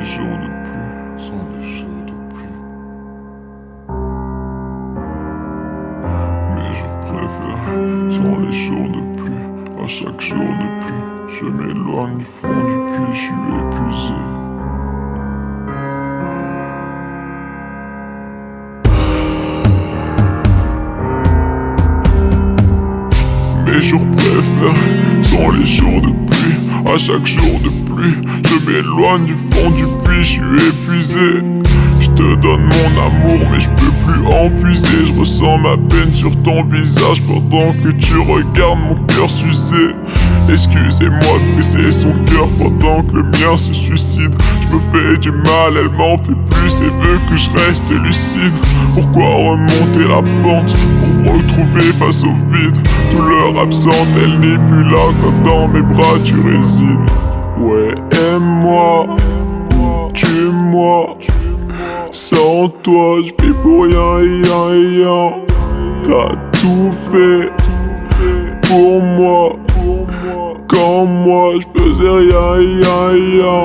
les jours de pluie, sans les jours de pluie. Mes jours préférés sont les jours de pluie. À chaque jour de pluie, je m'éloigne du fond du puits, je suis épuisé. Mes jours préférés sont les jours de pluie. À chaque jour de pluie, je m'éloigne du fond du puits, je suis épuisé. Je te donne mon amour mais je peux plus en puiser. Je ressens ma peine sur ton visage pendant que tu regardes mon cœur s'user. Excusez-moi de briser son cœur pendant que le mien se suicide. Je me fais du mal, elle m'en fait plus et veut que je reste lucide. Pourquoi remonter la pente pour me retrouver face au vide? Douleur absente, elle n'est plus là quand dans mes bras tu résides. Ouais, aime-moi, tue-moi. Sans toi, je vis pour rien. T'as tout fait pour moi. Quand moi, je faisais rien.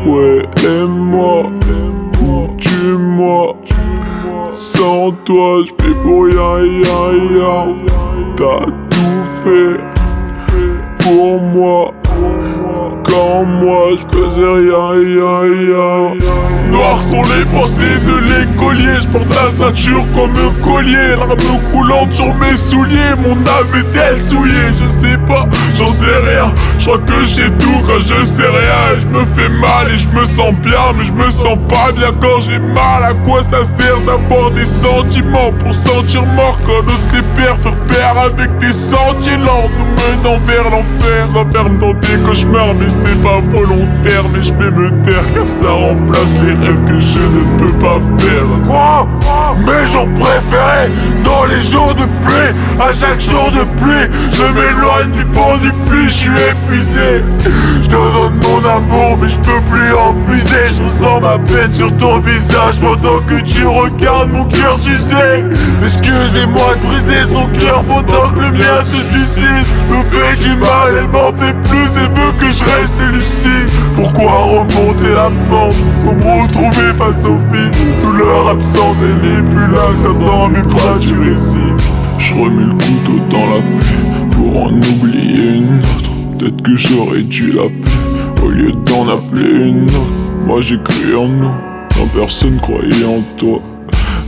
Ouais, aime-moi, tue-moi. Sans toi, je vis pour rien. T'as tout fait pour moi. Quand moi, je faisais rien. Noires sont les pensées de l'écolier. Je porte la ceinture comme un collier. Larmes coulantes sur mes souliers. Mon âme est-elle souillée? Je sais pas, j'en sais rien. Je crois que j'ai tout quand je sais rien. Et je me fais mal et je me sens bien, mais je me sens pas bien quand j'ai mal. À quoi ça sert d'avoir des sentiments pour sentir mort quand notre les pères faire pair avec des sentiers lents nous menant vers l'enfer? J'enferme dans des cauchemars mais c'est pas volontaire. Mais je vais me taire car ça remplace les rêves que je ne peux pas faire. Quoi? Mes jours préférés sont les jours de pluie. À chaque jour de pluie, je m'éloigne du fond du puits, je suis épuisé. Je te donne mon amour mais je peux plus en puiser. Je ressens ma peine sur ton visage pendant que tu regardes mon cœur s'user. Excusez-moi de briser son cœur pendant que le mien se suicide. Je me fais du mal, elle m'en fait plus et veut que je reste lucide. Pourquoi remonter la pente pour me retrouver face au vide? Douleur absente, elle n'est plus là quand dans mes bras tu résides. Je remets le couteau dans la plaie pour en oublier une autre. Peut-être que j'aurais dû l'appeler au lieu d'en appeler une autre. Moi j'ai cru en nous quand personne croyait en toi.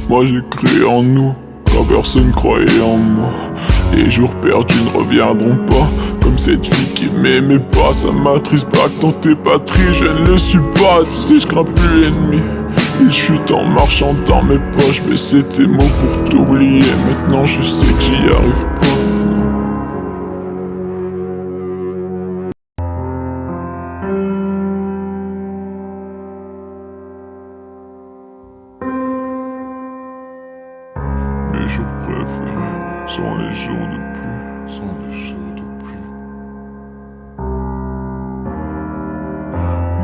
Moi j'ai cru en nous quand personne croyait en moi. Les jours perdus ne reviendront pas. Comme cette fille qui m'aimait pas. Ça m'attriste pas que dans tes patries je ne le suis pas. Tu sais je crains plus l'ennemi. Et je suis en marchant dans mes poches. Mais c'est tes mots pour t'oublier. Maintenant je sais que j'y arrive pas. Mes jours préférés sont les jours de pluie, sont les jours de pluie.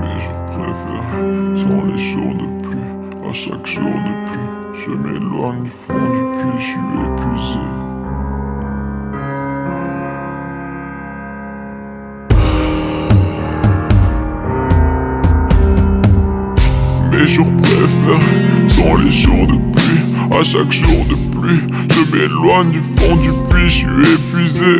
Mes jours préférés sont les jours de pluie. À chaque jour de pluie, je m'éloigne du fond du puits, je suis épuisé. Mes jours préférés sont les jours de pluie. À chaque jour de pluie, je m'éloigne du fond du puits, je suis épuisé.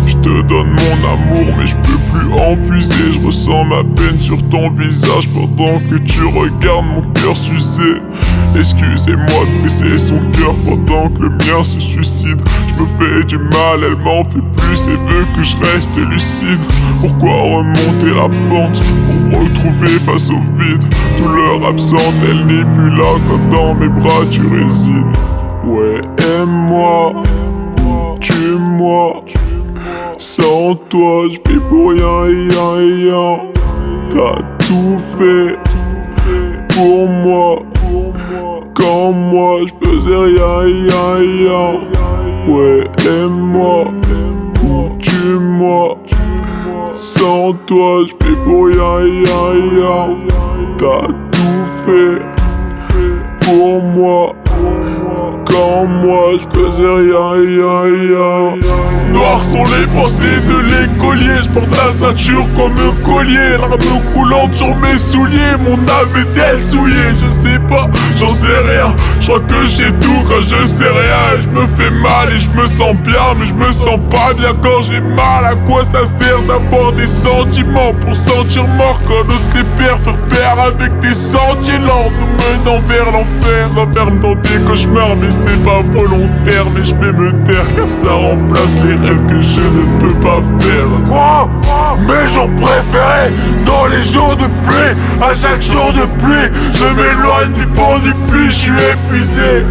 Je te donne mon amour mais je peux plus en puiser. Je ressens ma peine sur ton visage pendant que tu regardes mon cœur s'user. Excusez-moi de briser son cœur pendant que le mien se suicide. Je me fais du mal, elle m'en fait plus et veut que je reste lucide. Pourquoi remonter la pente pour me retrouver face au vide? Douleur absente, elle n'est plus là quand dans mes bras tu résides. Ouais, aime-moi, tue-moi. Sans toi, je vis pour rien. T'as tout fait pour moi. Quand moi, je faisais rien. Ouais, aime-moi, tue-moi. Sans toi, je vis pour rien. T'as tout fait pour moi. Quand moi, je faisais rien. Noires sont les pensées de l'écolier. Je porte la ceinture comme un collier, l'arme coulante sur mes souliers. Mon âme est-elle souillée? Je sais pas, j'en sais rien. Je crois que j'ai tout quand je sais rien. Et je me fais mal et je me sens bien, mais je me sens pas bien quand j'ai mal. À quoi ça sert d'avoir des sentiments pour sentir mort quand d'autres les perd? Faire pair avec des sentiers lents nous menant vers l'enfer. J'enferme dans des cauchemars mais c'est pas volontaire. Mais je vais me taire car ça remplace les rêves que je ne peux pas faire. Quoi? Mes jours préférés sont les jours de pluie. À chaque jour de pluie, je m'éloigne du fond du puits. Je suis épuisé.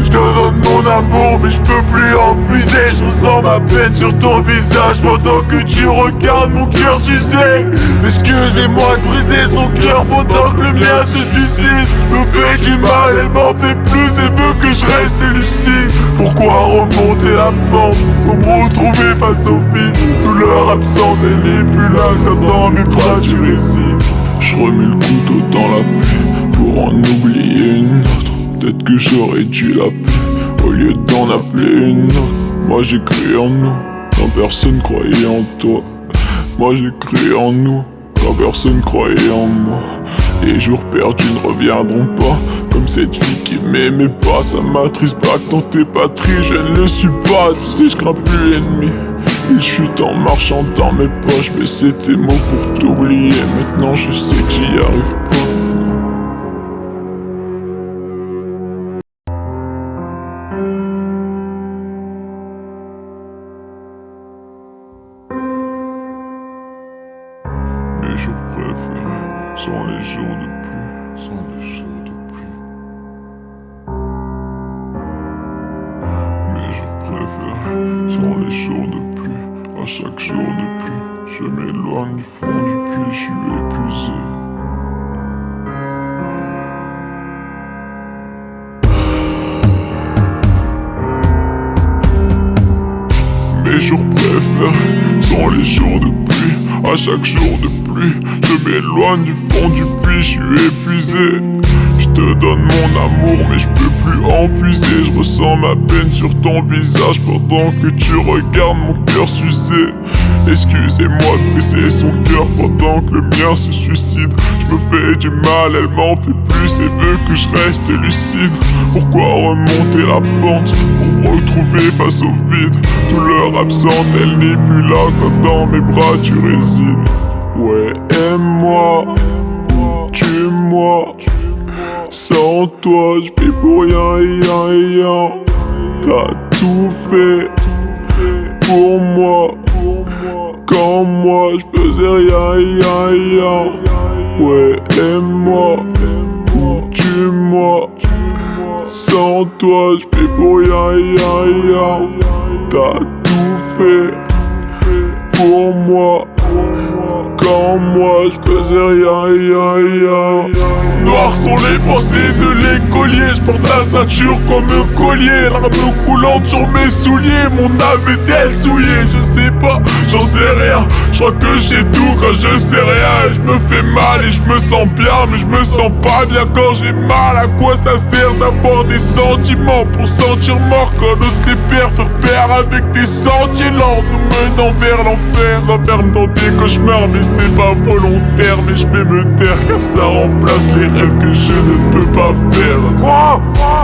Je te donne mon amour mais je peux plus en puiser. Je ressens ma peine sur ton visage pendant que tu regardes mon cœur s'user. Excusez-moi de briser son cœur pendant que le mien se suicide. Je me fais du mal, elle m'en fait plus et veut que je reste lucide. Pourquoi remonter la pente pour me retrouver face au vide? Douleur absente, elle n'est plus là quand dans mes bras tu résides. Je remets le couteau dans la plaie pour en oublier une autre. Peut-être que j'aurais dû l'appeler au lieu d'en appeler une autre. Moi j'ai cru en nous quand personne croyait en toi. Moi j'ai cru en nous quand personne croyait en moi. Les jours perdus ne reviendront pas, comme cette fille qui m'aimait pas. Ça m'attriste pas que dans tes patries je ne le suis pas. Tu sais je crains plus l'ennemi. Il chute en marchant dans mes poches. Mais c'est tes mots pour t'oublier. Maintenant je sais que j'y arrive pas. Mes jours préférés sont les jours de pluie, sont les jours de pluie. Mes jours préférés sont les jours de pluie. À chaque jour de pluie, je m'éloigne du fond du puits, je suis épuisé. Mes jours préférés sont les jours de pluie. À chaque jour de pluie, je m'éloigne du fond du puits, je suis épuisé. Je te donne mon amour mais je peux plus en puiser. Je ressens ma peine sur ton visage pendant que tu regardes mon cœur s'user. Excusez-moi de briser son cœur pendant que le mien se suicide. Je me fais du mal, elle m'en fait plus et veut que je reste lucide. Pourquoi remonter la pente pour me retrouver face au vide? Douleur absente, elle n'est plus là quand dans mes bras tu résides. Ouais, aime-moi, tue-moi. Sans toi, je vis pour rien. T'as tout fait pour moi. Quand moi, je faisais rien. Ouais, aime-moi ou tue-moi. Sans toi, je vis pour rien. T'as tout fait pour moi. Quand moi je faisais rien. Noires sont les pensées de l'écolier. Je porte la ceinture comme un collier, l'arme coulante sur mes souliers. Mon âme est-elle souillée? Je sais pas, j'en sais rien. Je crois que j'ai tout quand je sais rien. Et je me fais mal et je me sens bien, mais je me sens pas bien quand j'ai mal. À quoi ça sert d'avoir des sentiments pour sentir mort quand d'autres les perd? Faire pair avec des sentiers lents nous menant vers l'enfer. J'enferme dans des cauchemars mais c'est pas volontaire. Mais je vais me taire car ça remplace les rêves que je ne peux pas faire. Quoi?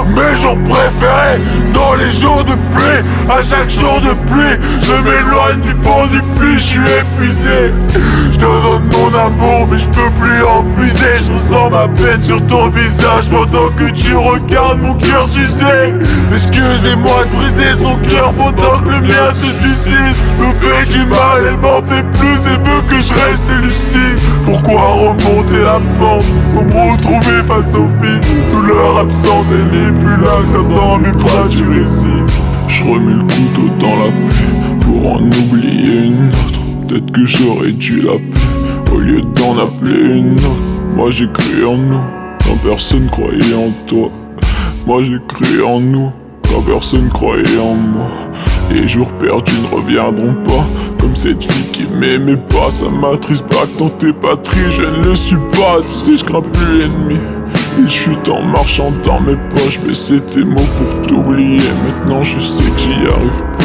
Mes jours préférés sont les jours de pluie. À chaque jour de pluie, je m'éloigne du fond du puits, je suis épuisé. Je te donne mon amour mais je peux plus en puiser. Je ressens ma peine sur ton visage pendant que tu regardes mon cœur s'user. Excusez-moi de briser son cœur pendant que le mien se suicide. Je me fais du mal, elle m'en fait plus et veut que je reste lucide. Pourquoi remonter la pente pour me retrouver face au vide? Douleur absente, elle n'est plus là quand dans mes bras tu résides. Je remets le couteau dans la plaie pour en oublier une autre. Peut-être que j'aurais dû l'appeler au lieu d'en appeler une autre. Moi j'ai cru en nous quand personne croyait en toi. Moi j'ai cru en nous quand personne croyait en moi. Les jours perdus ne reviendront pas, comme cette fille qui m'aimait pas. Ça m'attriste pas que dans tes patries je ne le suis pas. Tu sais je crains plus l'ennemi. Il chute en marchant dans mes poches. Mais c'est tes mots pour t'oublier. Maintenant je sais que j'y arrive pas.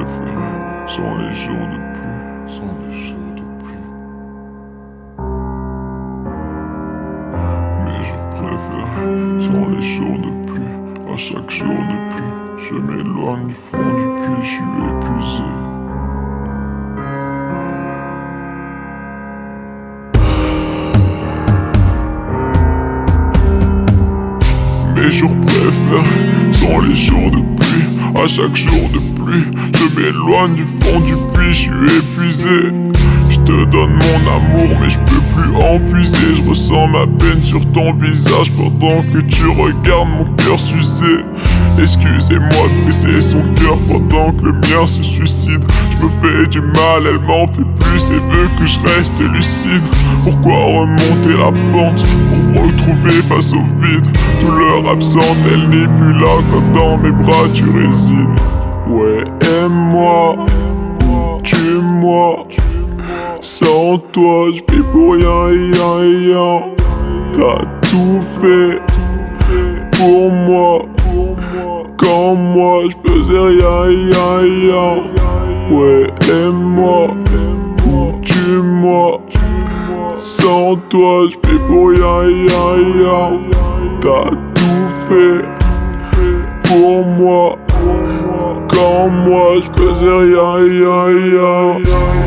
préférés sont les jours de pluie, sont les jours de pluie. Mes jours préférés sont les jours de pluie. À chaque jour de pluie, je m'éloigne du fond du puits, je suis épuisé. Mes jours préférés sont les jours de pluie. À chaque jour de pluie, je m'éloigne du fond du puits, je suis épuisé. Je te donne mon amour mais je peux plus en puiser. Je ressens ma peine sur ton visage pendant que tu regardes mon cœur s'user. Excusez-moi de briser son cœur pendant que le mien se suicide. Je me fais du mal, elle m'en fait plus et veut que je reste lucide. Pourquoi remonter la pente pour me retrouver face au vide? Douleur absente, elle n'est plus là quand dans mes bras tu résides. Ouais, aime-moi, tue-moi. Sans toi, je vis pour rien. T'as tout fait pour moi. Quand moi, je faisais rien. Ouais, aime-moi ou tue-moi. Sans toi, je vis pour rien. T'as tout fait pour moi. Quand moi, je faisais rien.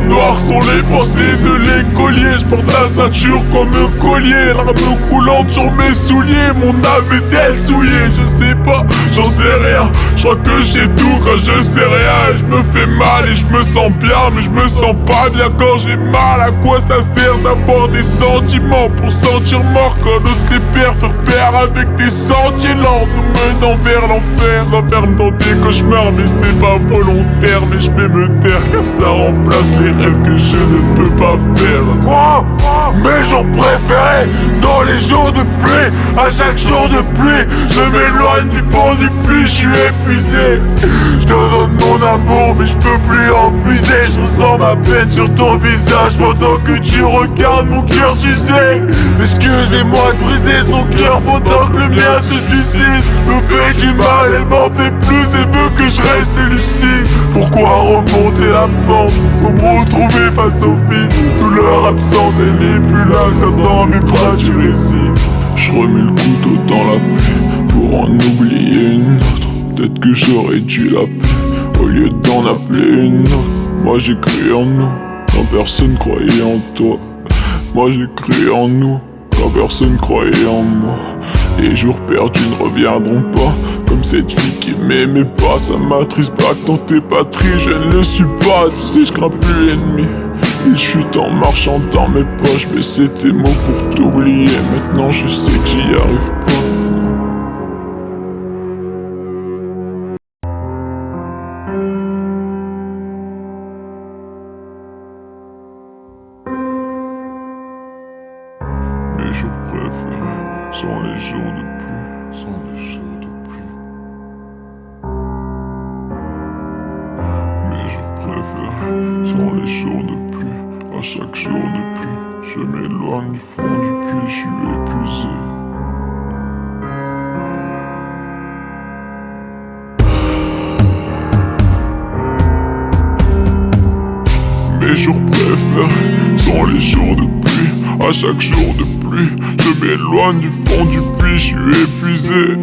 Noires sont les pensées de l'écolier. Je porte la ceinture comme un collier. Larmes coulantes sur mes souliers. Mon âme est-elle souillée? Je sais pas, j'en sais rien. Je crois que j'ai tout quand je sais rien. Et je me fais mal et je me sens bien, mais je me sens pas bien quand j'ai mal. À quoi ça sert d'avoir des sentiments pour sentir mort quand d'autres les pères faire pair avec des sentiers lents nous menant vers l'enfer? J'enferme dans des cauchemars mais c'est pas volontaire. Mais je vais me taire car ça remplace les rêves que je ne peux pas faire. Quoi? Mes jours préférés sont les jours de pluie. À chaque jour de pluie, je m'éloigne du fond du puits, je suis épuisé. Je te donne mon amour mais je peux plus en puiser. Je ressens ma peine sur ton visage pendant que tu regardes mon cœur s'user. Excusez-moi de briser son cœur pendant que le mien se suicide. Je me fais du mal, elle m'en fait plus et veut que je reste lucide. Pourquoi remonter la pente pour me retrouver face au vide? Douleur absente, elle n'est plus là quand dans mes bras tu résides. Je remets le couteau dans la plaie pour en oublier une autre. Peut-être que j'aurais dû l'appeler au lieu d'en appeler une autre. Moi j'ai cru en nous quand personne croyait en toi. Moi j'ai cru en nous quand personne croyait en moi. Les jours perdus ne reviendront pas. Comme cette fille qui m'aimait pas. Ça m'attriste pas que dans tes patries je ne le suis pas. Tu sais je crains plus l'ennemi. Il chute en marchant dans mes poches. Mais c'est tes mots pour t'oublier. Maintenant je sais que j'y arrive pas. Mes jours préférés sont les jours de pluie, sont les jours de pluie. Mes jours préférés sont les jours de pluie. À chaque jour de pluie, je m'éloigne du fond du puits, je suis épuisé. Mes jours préférés sont les jours de pluie. À chaque jour de pluie, je m'éloigne du fond du puits, je suis épuisé.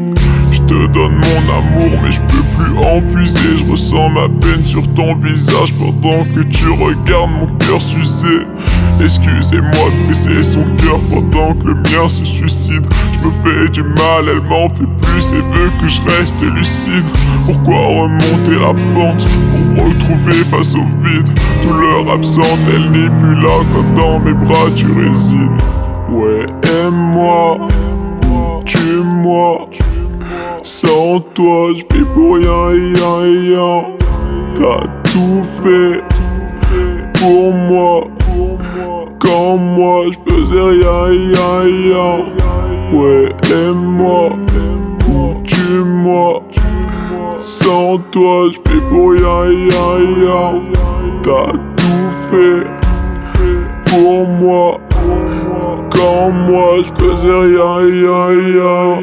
Je te donne mon amour mais je peux plus en puiser. Je ressens ma peine sur ton visage pendant que tu regardes mon cœur s'user. Excusez-moi de briser son cœur pendant que le mien se suicide. Je me fais du mal, elle m'en fait plus et veut que je reste lucide. Pourquoi remonter la pente pour me retrouver face au vide? Douleur absente, elle n'est plus là quand dans mes bras tu résides. Ouais, aime-moi, tue-moi. Sans toi, je vis pour rien. T'as tout fait pour moi. Quand moi, je faisais rien. Ouais, aime-moi ou tue-moi. Sans toi, je vis pour rien. T'as tout fait pour moi. Quand moi, je faisais rien.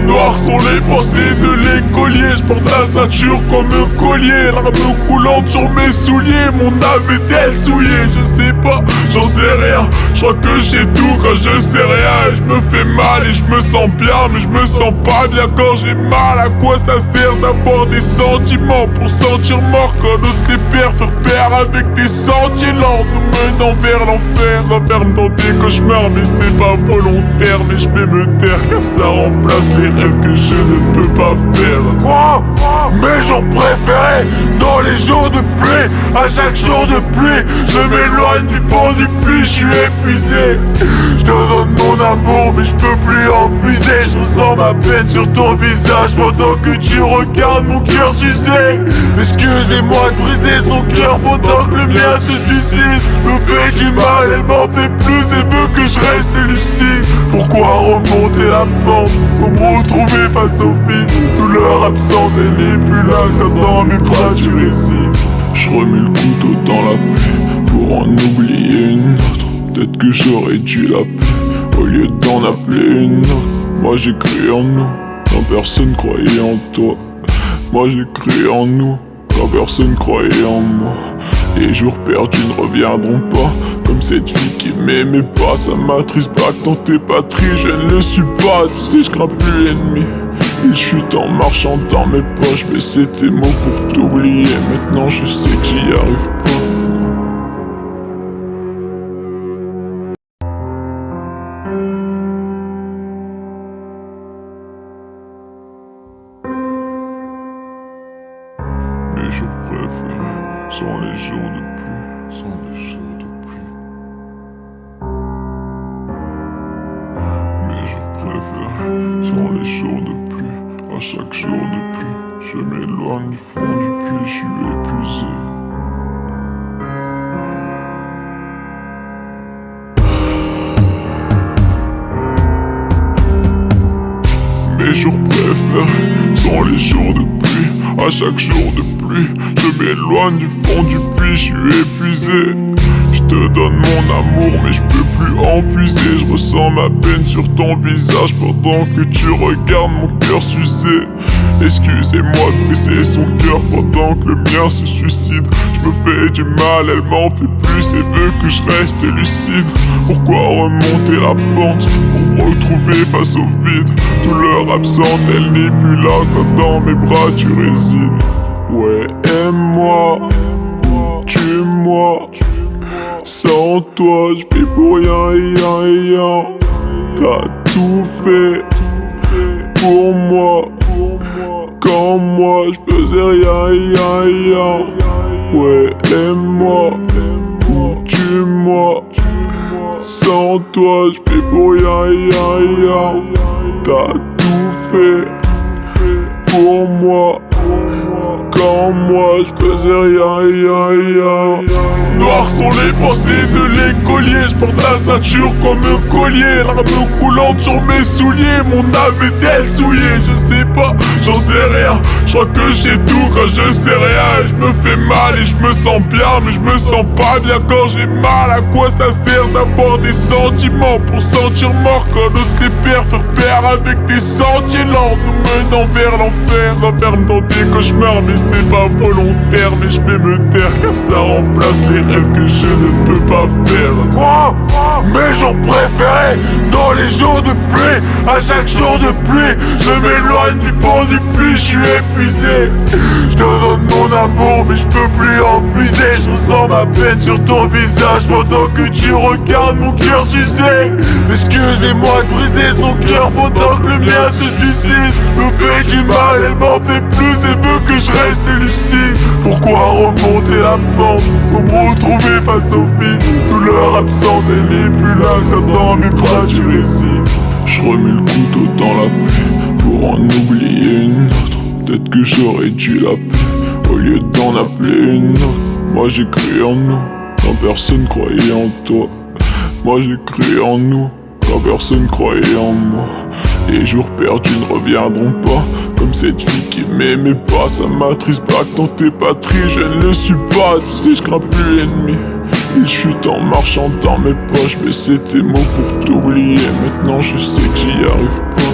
Noir sont les pensées de l'écolier. Je porte la ceinture comme un collier, l'arme coulante sur mes souliers. Mon âme est-elle souillée? Je sais pas, j'en sais rien. Je crois que j'ai tout quand je sais rien. Et je me fais mal et je me sens bien, mais je me sens pas bien quand j'ai mal. À quoi ça sert d'avoir des sentiments pour sentir mort quand d'autres les pères faire pair avec des sentiers lents nous menant vers l'enfer? J'enferme dans des cauchemars, mais c'est pas volontaire. Mais je vais me taire car ça remplace les rêves que je ne peux pas faire. Quoi? Mes jours préférés sont les jours de pluie. À chaque jour de pluie, je m'éloigne du fond du puits. Je suis épuisé. Je te donne mon amour, mais je peux plus en puiser. Je ressens ma peine sur ton visage pendant que tu regardes mon cœur s'user. Excusez-moi de briser son cœur pendant que le mien se suicide. Je me fais du mal, elle m'en fait plus et veut que je reste lucide. Pourquoi remonter la pente pour me retrouver face au vide? Douleur absente, elle n'est plus là quand dans mes bras tu résides. Je remets le couteau dans la plaie pour en oublier une autre. Peut-être que j'aurais dû l'appeler au lieu d'en appeler une autre. Moi j'ai cru en nous quand personne croyait en toi. Moi j'ai cru en nous quand personne croyait en moi. Les jours perdus ne reviendront pas, comme cette fille qui m'aimait pas. Ça m'attriste pas que dans tes patries je ne le suis pas. Tu sais je crains plus l'ennemi. Il chute en marchant dans mes poches. Mais c'est tes mots pour t'oublier. Maintenant je sais que j'y arrive pas. Mes jours préférés sont les jours de pluie, sont les jours de pluie. Mes jours préférés sont les jours de pluie. À chaque jour de pluie, je m'éloigne du fond du puits, je suis épuisé. Mes jours préférés sont les jours de pluie. À chaque jour de pluie, je m'éloigne du fond du puits, je suis épuisé. Je te donne mon amour, mais je peux plus en puiser. Je ressens ma peine sur ton visage pendant que tu regardes mon cœur s'user. Excusez-moi de briser son cœur pendant que le mien se suicide. Je me fais du mal, elle m'en fait plus et veut que je reste lucide. Pourquoi remonter la pente pour me retrouver face au vide? Douleur absente, elle n'est plus là quand dans mes bras tu résides. Ouais, aime-moi, tue-moi. Sans toi, je vis pour rien. T'as tout fait pour moi. Quand moi, je faisais rien. Ouais, aime-moi ou tue-moi. Sans toi, je vis pour rien. T'as tout fait pour moi. Quand moi je faisais rien. Noirs sont les pensées de l'écolier. Je porte la ceinture comme un collier, l'arme coulante sur mes souliers. Mon âme est-elle souillée? Je sais pas, j'en sais rien. Je crois que j'ai tout quand je sais rien. Et je me fais mal et je me sens bien, mais je me sens pas bien quand j'ai mal. À quoi ça sert d'avoir des sentiments pour sentir mort quand d'autres les pères faire pair avec des sentiers lents nous menant vers l'enfer? J'enferme dans des cauchemars, mais c'est pas volontaire. Mais je vais me taire car ça remplace les rêves que je ne peux pas faire. Quoi? Mes jours préférés sont les jours de pluie. À chaque jour de pluie, je m'éloigne du fond du puits, je suis épuisé. Je te donne mon amour, mais je peux plus en puiser. Je ressens ma peine sur ton visage pendant que tu regardes mon cœur s'user. Excusez-moi de briser son cœur pendant que le mien se suicide. Je me fais du mal, elle m'en fait plus et veut que je reste lucide. Pourquoi remonter la pente pour me retrouver face au vide? Douleur absente, elle n'est plus là quand dans mes bras tu résides. Je remets le couteau dans la plaie pour en oublier une autre. Peut-être que j'aurais dû l'appeler au lieu d'en appeler une autre. Moi j'ai cru en nous quand personne croyait en toi. Moi j'ai cru en nous quand personne croyait en moi. Les jours perdus ne reviendront pas, comme cette fille qui m'aimait pas. Ça m'attriste pas que dans tes patries je ne le suis pas. Tu sais je crains plus l'ennemi. Il chute en marchant dans mes poches. Mais c'est tes mots pour t'oublier. Maintenant je sais que j'y arrive pas.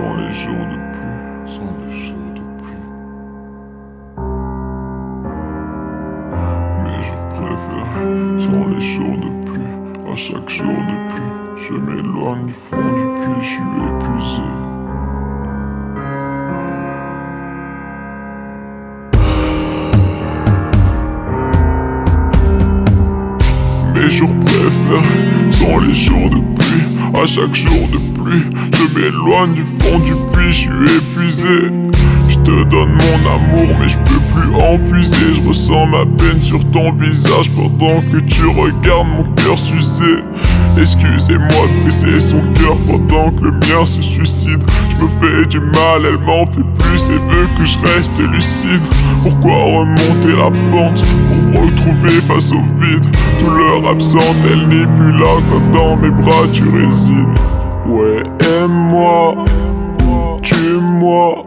sans les jours de pluie, sans les jours de pluie. Mes jours préférés sont les jours de pluie. À chaque jour de pluie, je m'éloigne du fond du puits, je suis épuisé. Mes jours préférés sont les jours de pluie. À chaque jour de pluie, je m'éloigne du fond du puits, je suis épuisé. Je te donne mon amour mais je peux plus en puiser. Je ressens ma peine sur ton visage pendant que tu regardes mon cœur s'user. Excusez-moi de briser son cœur pendant que le mien se suicide. Je me fais du mal, elle m'en fait plus et veut que je reste lucide. Pourquoi remonter la pente pour me retrouver face au vide? Douleur absente, elle n'est plus là quand dans mes bras tu résides. Ouais, aime-moi, tue-moi.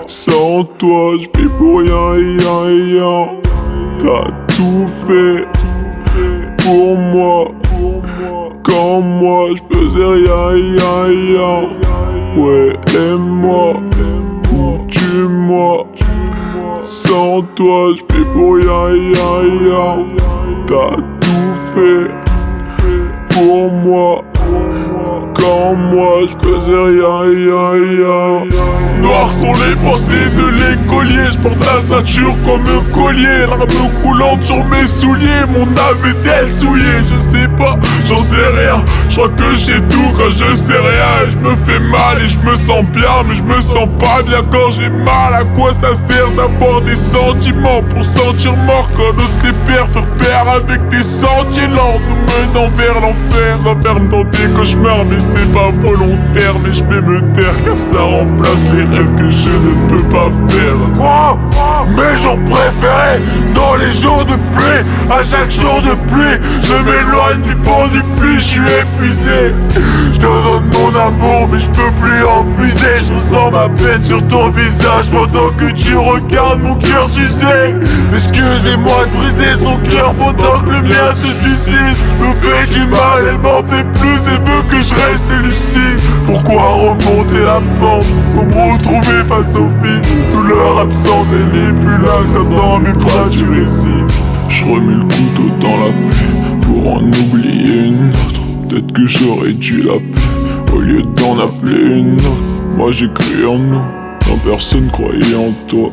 Sans toi, je vis pour rien. T'as tout fait pour moi. Quand moi, je faisais rien. Ouais, aime-moi ou tue-moi. Sans toi, je vis pour rien. T'as tout fait pour moi. Quand moi je faisais rien. Noires sont les pensées de l'écolier. Je porte la ceinture comme un collier. Larmes coulantes sur mes souliers. Mon âme est-elle souillée? Je sais pas, j'en sais rien. Je crois que j'ai tout quand je sais rien. Et je me fais mal et je me sens bien. Mais je me sens pas bien quand j'ai mal. À quoi ça sert d'avoir des sentiments pour sentir mort quand d'autres les perd? Faire pair avec des sentiers lents nous menant vers l'enfer. J'enferme dans des cauchemars mais c'est pas volontaire. Mais je vais me taire car ça remplace les rêves que je ne peux pas faire. Mes jours préférés sont les jours de pluie. À chaque jour de pluie, je m'éloigne du fond du puits, je suis épuisé. Je te donne mon amour mais je peux plus en puiser. Je ressens ma peine sur ton visage pendant que tu regardes mon cœur s'user. Excusez-moi de briser son cœur pendant que le mien se suicide. Je me fais du mal, elle m'en fait plus et veut que je reste lucide. Pourquoi remonter la pente pour me retrouver face au vide? Douleur absente, elle n'est plus là quand dans mes bras tu résides. Je remets le couteau dans la plaie pour en oublier une autre. Peut-être que j'aurais dû l'appeler au lieu d'en appeler une autre. Moi j'ai cru en nous quand personne croyait en toi.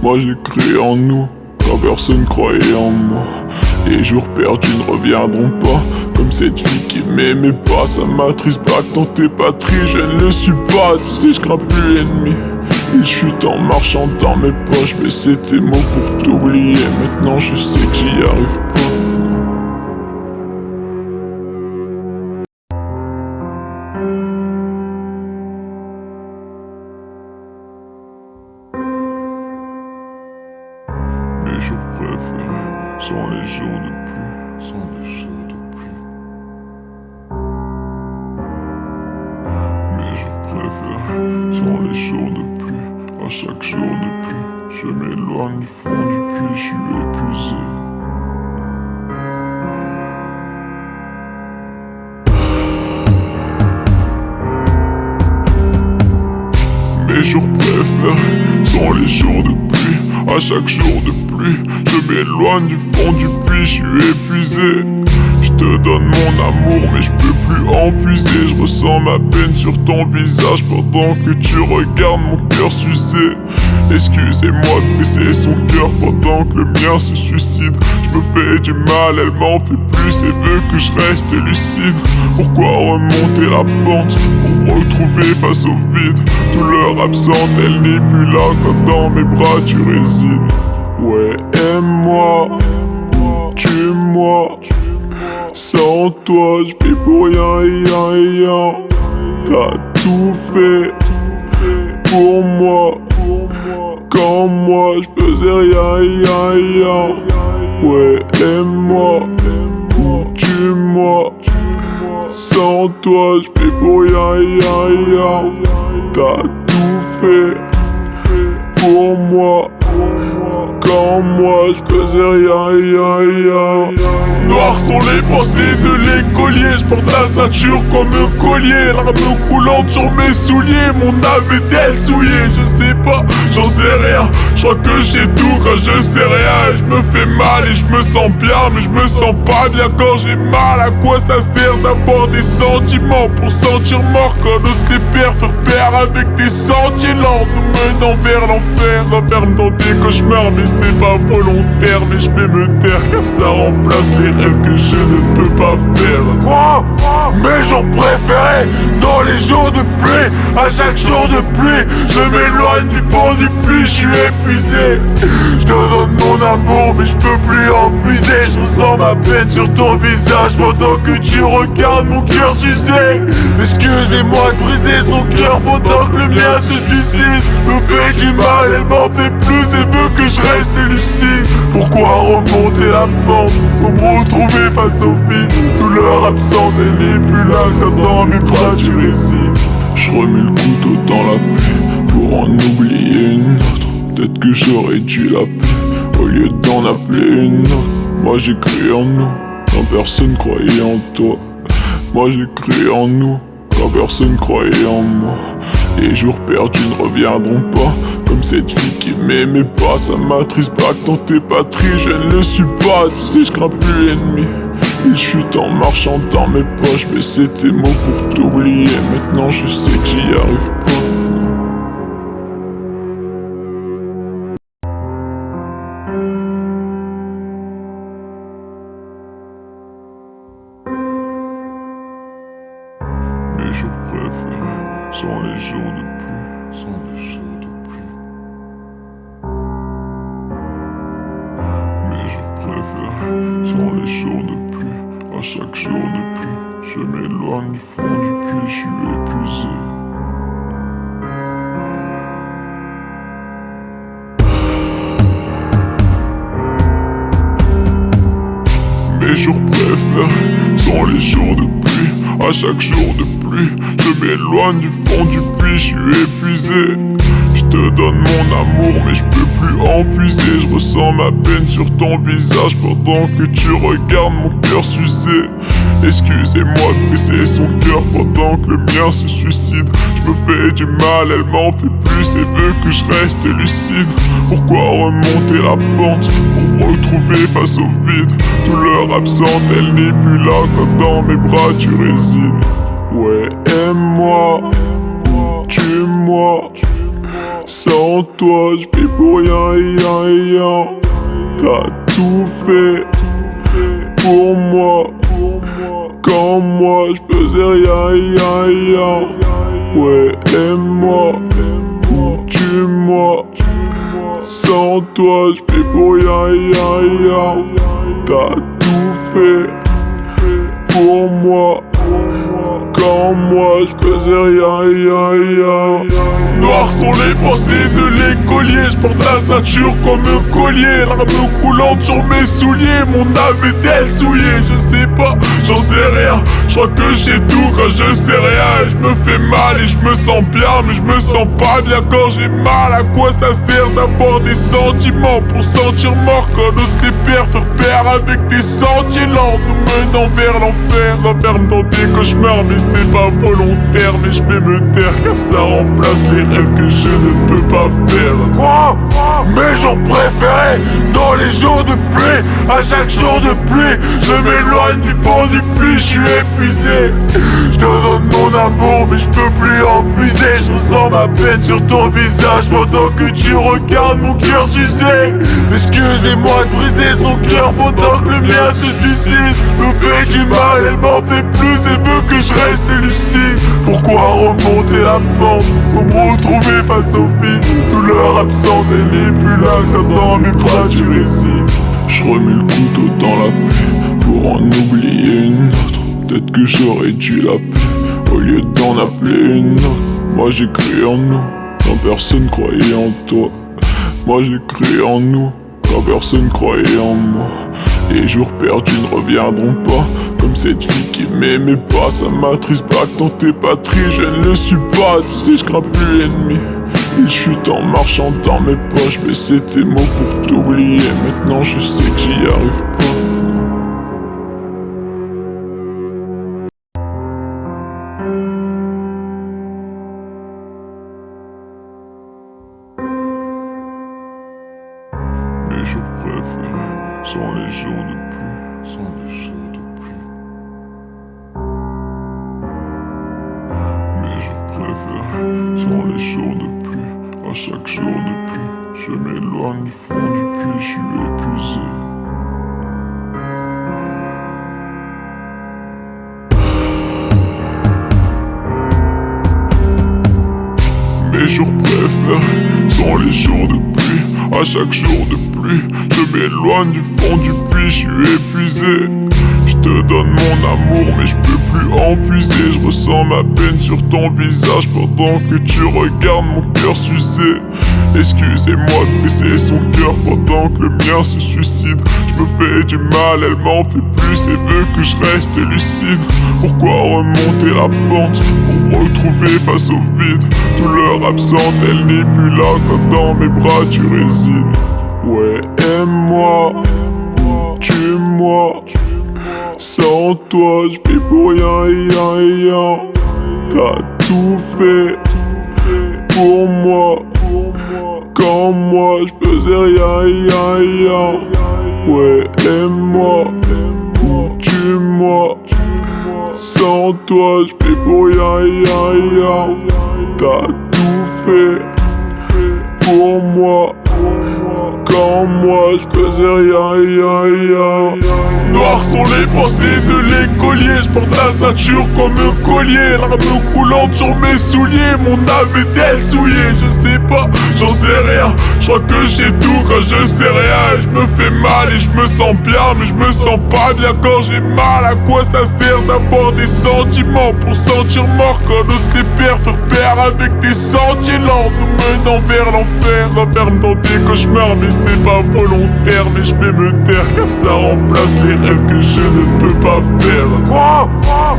Moi j'ai cru en nous quand personne croyait en moi. Les jours perdus ne reviendront pas. Comme cette fille qui m'aimait pas. Ça m'attriste pas que dans tes patries je ne le suis pas. Tu sais je crains plus l'ennemi. Il chute en marchant dans mes poches. Mais c'est tes mots pour t'oublier. Maintenant je sais que j'y arrive pas. Mes jours préférés sont les jours de pluie, sont les jours de pluie. Mes jours préférés sont les jours de pluie. À chaque jour de pluie, je m'éloigne du fond du puits, je suis épuisé. Mes jours préférés sont les jours de pluie. À chaque jour de pluie, je m'éloigne du fond du puits, je suis épuisé. Je te donne mon amour mais je peux plus en puiser. Je ressens ma peine sur ton visage pendant que tu regardes mon cœur s'user. Excusez-moi de briser son cœur pendant que le mien se suicide. Je me fais du mal, elle m'en fait plus et veut que je reste lucide. Pourquoi remonter la pente pour me retrouver face au vide? Douleur absente, elle n'est plus là quand dans mes bras tu résides. Ouais, aime-moi, tue-moi. Sans toi, je vis pour rien. T'as tout fait pour moi. Quand moi, je faisais rien. Ouais, aime-moi ou tue-moi. Sans toi, je vis pour rien. T'as tout fait pour moi. Quand moi, je faisais rien. Noires sont les pensées de l'écolier. Je porte la ceinture comme un collier, l'arme coulante sur mes souliers. Mon âme est-elle souillée? Je sais pas, j'en sais rien. Je crois que j'ai tout quand je sais rien. Et je me fais mal et je me sens bien, mais je me sens pas bien quand j'ai mal. À quoi ça sert d'avoir des sentiments pour sentir mort quand d'autres les pères faire pair avec des sentiers lents nous menant vers l'enfer? J'enferme dans des cauchemars, mais c'est pas volontaire. Mais je vais me taire car ça remplace les rêves que je ne peux pas faire. Quoi? Mes jours préférés sont les jours de pluie. À chaque jour de pluie, je m'éloigne du fond du puits. Je suis épuisé. Je te donne mon amour, mais je peux plus en puiser. Je ressens ma peine sur ton visage pendant que tu regardes mon cœur s'user. Excusez-moi de briser son cœur pendant que le mien se suicide. Je me fais du mal, elle m'en fait plus et veut que je reste lucide. Pourquoi remonter la pente pour me retrouver face au vide? Douleur absente, elle n'est plus là quand dans mes bras tu résides. Je remets le couteau dans la plaie pour en oublier une autre. Peut-être que j'aurais dû l'appeler au lieu d'en appeler une autre. Moi j'ai cru en nous quand personne croyait en toi. Moi j'ai cru en nous quand personne croyait en moi. Les jours perdus ne reviendront pas, comme cette fille qui m'aimait pas. Ça m'attriste pas que dans tes patries je ne le suis pas. Tu sais je crains plus l'ennemi. Il chute en marchant dans mes poches, mais c'était mots pour t'oublier. Maintenant je sais que j'y arrive pas. Mes jours préférés sont les jours de pluie, sont les jours de pluie. Mes jours préférés sont les jours de pluie. À chaque jour de pluie, je m'éloigne du fond du puits, je suis épuisé. Mes jours préférés sont les jours de pluie. À chaque jour de pluie, je m'éloigne du fond du puits, je suis épuisé. Je te donne mon amour, mais je peux plus en puiser. Je ressens ma peine sur ton visage pendant que tu regardes mon cœur s'user. Excusez-moi de briser son cœur pendant que le mien se suicide. Je me fais du mal, elle m'en fait plus et veut que je reste lucide. Pourquoi remonter la pente pour me retrouver face au vide? Douleur absente, elle n'est plus là quand dans mes bras tu résides. Ouais, aime-moi, tue-moi. Sans toi, je vis pour rien. T'as tout fait pour moi. Quand moi, je faisais rien. Ouais, aime-moi ou tue-moi. Sans toi, je vis pour rien. T'as tout fait pour moi. Quand moi je faisais rien. Noires sont les pensées de l'écolier. Je porte la ceinture comme un collier, l'arme coulante sur mes souliers. Mon âme est-elle souillée? Je sais pas, j'en sais rien. Je crois que j'ai tout quand je sais rien. Et je me fais mal et je me sens bien, mais je me sens pas bien quand j'ai mal. À quoi ça sert d'avoir des sentiments pour sentir mort quand d'autres les pères faire pair avec des sentiers lents nous menant vers l'enfer? J'enferme dans des cauchemars, mais c'est pas volontaire. Mais je vais me taire car ça remplace les rêves que je ne peux pas faire. Quoi? Mes jours préférés sont les jours de pluie. À chaque jour de pluie, je m'éloigne du fond du puits, je suis épuisé. Je te donne mon amour, mais je peux plus en puiser. Je ressens ma peine sur ton visage pendant que tu regardes mon cœur s'user. Excusez-moi de briser son cœur pendant que le mien se suicide. Je me fais du mal, elle m'en fait plus et veut que je reste lucide. Pourquoi remonter la pente pour me retrouver face au vide? Douleur absente, elle n'est plus là quand dans mes bras tu résides. Je remets le couteau dans la plaie pour en oublier une autre. Peut-être que j'aurais dû l'appeler au lieu d'en appeler une autre. Moi j'ai cru en nous quand personne croyait en toi. Moi j'ai cru en nous quand personne croyait en moi. Les jours perdus ne reviendront pas, comme cette fille qui m'aimait pas. Ça m'attriste pas que dans tes patries je ne le suis pas. Tu sais je crains plus l'ennemi. Il chute en marchant dans mes poches, mais c'était mots pour t'oublier. Maintenant je sais que j'y arrive pas. sans les jours de pluie, sans les jours de pluie. Mes jours préférés sont les jours de pluie. À chaque jour de pluie, je m'éloigne du fond du puits, je suis épuisé. Mes jours préférés sont les jours de pluie. À chaque jour de pluie, je m'éloigne du fond du puits, je suis épuisé. Je te donne mon amour mais je peux plus en puiser. Je ressens ma peine sur ton visage pendant que tu regardes mon cœur s'user. Excusez-moi de briser son cœur pendant que le mien se suicide. Je me fais du mal, elle m'en fait plus et veut que je reste lucide. Pourquoi remonter la pente pour me retrouver face au vide? Douleur absente, elle n'est plus là quand dans mes bras tu résides. Ouais, aime-moi, tue-moi. Sans toi, je vis pour rien. T'as tout fait pour moi. Quand moi, je faisais rien. Ouais, aime-moi ou tue-moi. Sans toi, je vis pour rien. T'as tout fait pour moi. Quand moi je faisais rien. Noires sont les pensées de l'écolier. Je porte la ceinture comme un collier. Larmes coulantes sur mes souliers. Mon âme est-elle souillée? Je sais pas, j'en sais rien. Je crois que j'ai tout quand je sais rien. Et je me fais mal et je me sens bien, mais je me sens pas bien quand j'ai mal. À quoi ça sert d'avoir des sentiments pour sentir mort quand l'autre les perd? Faire pair avec des sentiers lents nous menant vers l'enfer. J'enferme dans des cauchemars mais c'est pas volontaire. Mais je vais me taire car ça remplace les rêves que je ne peux pas faire. Quoi?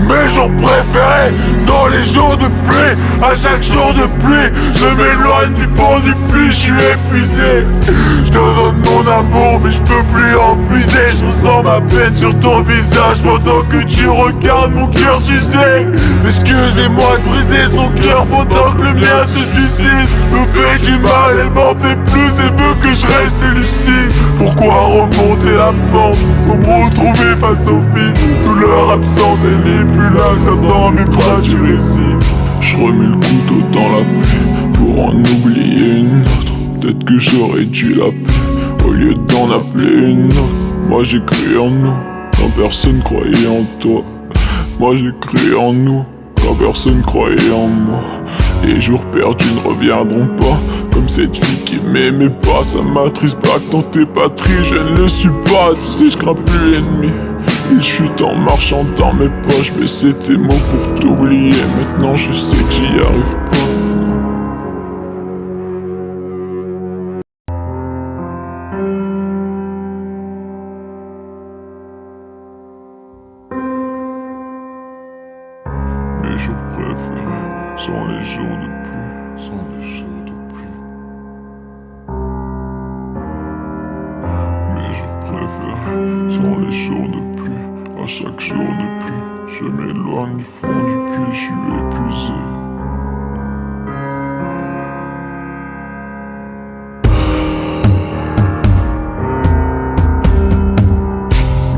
Mes jours préférés sont les jours de pluie. À chaque jour de pluie, je m'éloigne du fond du puits, je suis épuisé. Je te donne mon amour mais je peux plus en puiser. Je ressens ma peine sur ton visage pendant que tu regardes mon cœur s'user. Excusez-moi de briser son cœur pendant que le mien se suicide. Je me fais du mal, elle m'en fait plus et veut que je reste lucide. Pourquoi remonter la pente pour me retrouver face au vide? Douleur absente, elle n'est plus là quand dans mes bras tu résides. Je remets le couteau dans la plaie pour en oublier une autre. Peut-être que j'aurais dû l'appeler au lieu d'en appeler une autre. Moi j'ai cru en nous quand personne croyait en toi. Moi j'ai cru en nous quand personne croyait en moi. Les jours perdus ne reviendront pas. Comme cette fille qui m'aimait pas. Ça m'attriste pas que dans tes patries je ne le suis pas. Tu sais je crains plus l'ennemi. Il chute en marchant dans mes poches. Mais c'est tes mots pour t'oublier. Maintenant je sais que j'y arrive pas. Mes jours préférés sont les jours de pluie, sont les jours de pluie. Mes jours préférés sont les jours de pluie. À chaque jour de pluie, je m'éloigne du fond du puits, je suis épuisé.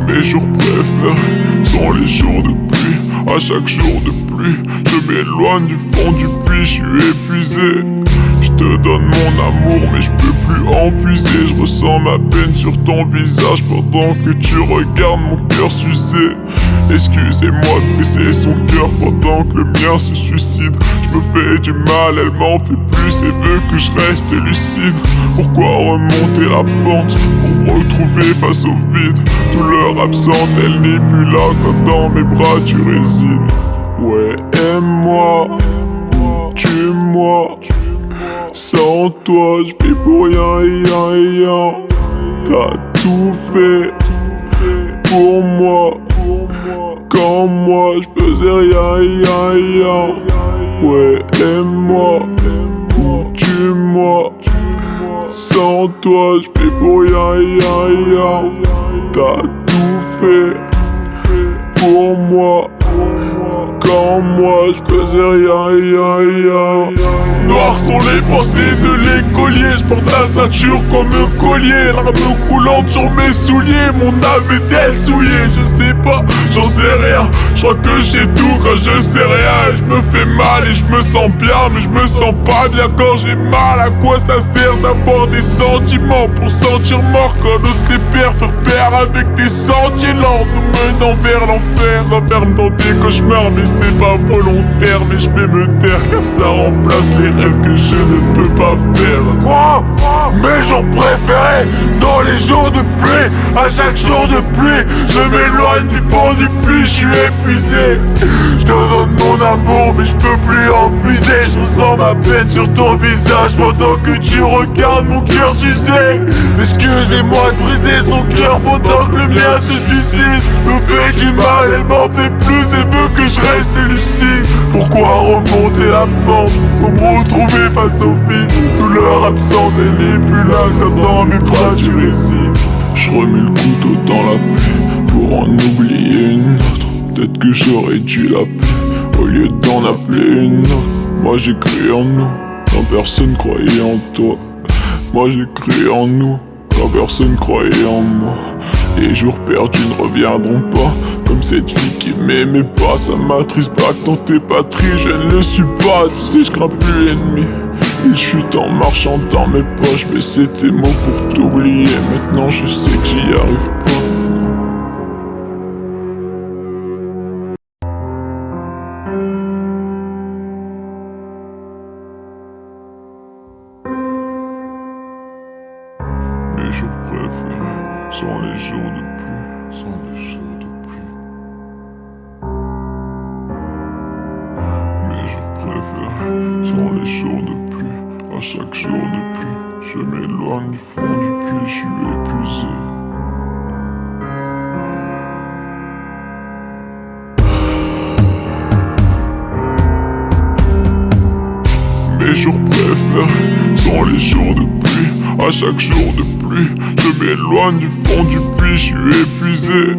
Mes jours préférés sont les jours de pluie. À chaque jour de pluie, je m'éloigne du fond du puits, je suis épuisé. Je te donne mon amour mais je peux plus en puiser. Je ressens ma peine sur ton visage pendant que tu regardes mon cœur s'user. Excusez-moi de briser son cœur pendant que le mien se suicide. Je me fais du mal, elle m'en fait plus et veut que je reste lucide. Pourquoi remonter la pente pour me retrouver face au vide? Douleur absente, elle n'est plus là quand dans mes bras tu résides. Ouais, aime-moi, tue-moi. Sans toi, je vis pour rien. T'as tout fait pour moi. Quand moi, je faisais rien. Ouais, aime-moi ou tue-moi. Sans toi, je vis pour rien. T'as tout fait pour moi. Quand moi, je faisais rien. Noires sont les pensées de l'écolier. Je porte la ceinture comme un collier, l'arme coulante sur mes souliers. Mon âme est-elle souillée? Je sais pas, j'en sais rien. Je crois que j'ai tout quand je sais rien. Et je me fais mal et je me sens bien, mais je me sens pas bien quand j'ai mal. À quoi ça sert d'avoir des sentiments pour sentir mort quand d'autres les pères faire pair avec des sentiers lents nous menant vers l'enfer? J'enferme dans des cauchemars, mais c'est pas volontaire. Mais je vais me taire car ça remplace les rêves que je ne peux pas faire. Quoi? Mes jours préférés sont les jours de pluie. À chaque jour de pluie, je m'éloigne du fond du puits. Je suis épuisé. Je te donne mon amour, mais je peux plus en puiser. Je ressens ma peine sur ton visage pendant que tu regardes mon cœur s'user. Excusez-moi de briser son cœur pendant que le mien se suicide. Je me fais du mal, elle m'en fait plus et veut que je reste lucide. Pourquoi remonter la pente pour me retrouver face au vide? Douleur absente, elle n'est plus là quand dans mes bras tu résides. Je remets le couteau dans la plaie pour en oublier une autre. Peut-être que j'aurais dû l'appeler au lieu d'en appeler une autre. Moi j'ai cru en nous quand personne croyait en toi. Moi j'ai cru en nous quand personne croyait en moi. Les jours perdus ne reviendront pas, comme cette fille qui m'aimait pas. Ça m'attriste pas que dans tes patries je ne le suis pas. Tu sais je crains plus l'ennemi. Et je suis en marchant dans mes poches, mais c'est tes mots pour t'oublier. Maintenant je sais que j'y arrive pas. Mes jours préférés sont les jours de pluie, sont les jours de pluie. Mes jours préférés sont les jours de pluie. À chaque jour de pluie, je m'éloigne du fond du puits, je suis épuisé. Mes jours préférés sont les jours de pluie. À chaque jour de pluie, je m'éloigne du fond du puits, je suis épuisé.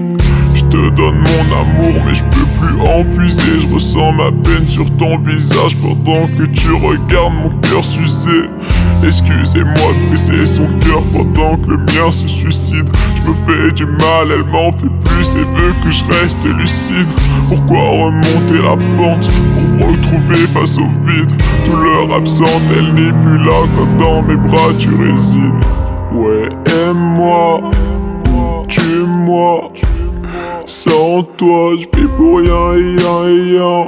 Je te donne mon amour, mais je peux plus en puiser. Je ressens ma peine sur ton visage pendant que tu regardes mon cœur s'user. Excusez-moi de briser son cœur pendant que le mien se suicide. Je me fais du mal, elle m'en fait plus et veut que je reste lucide. Pourquoi remonter la pente pour me retrouver face au vide? Douleur absente, elle n'est plus là quand dans mes bras tu résides. Ouais, aime-moi, tue-moi. Sans toi, je vis pour rien.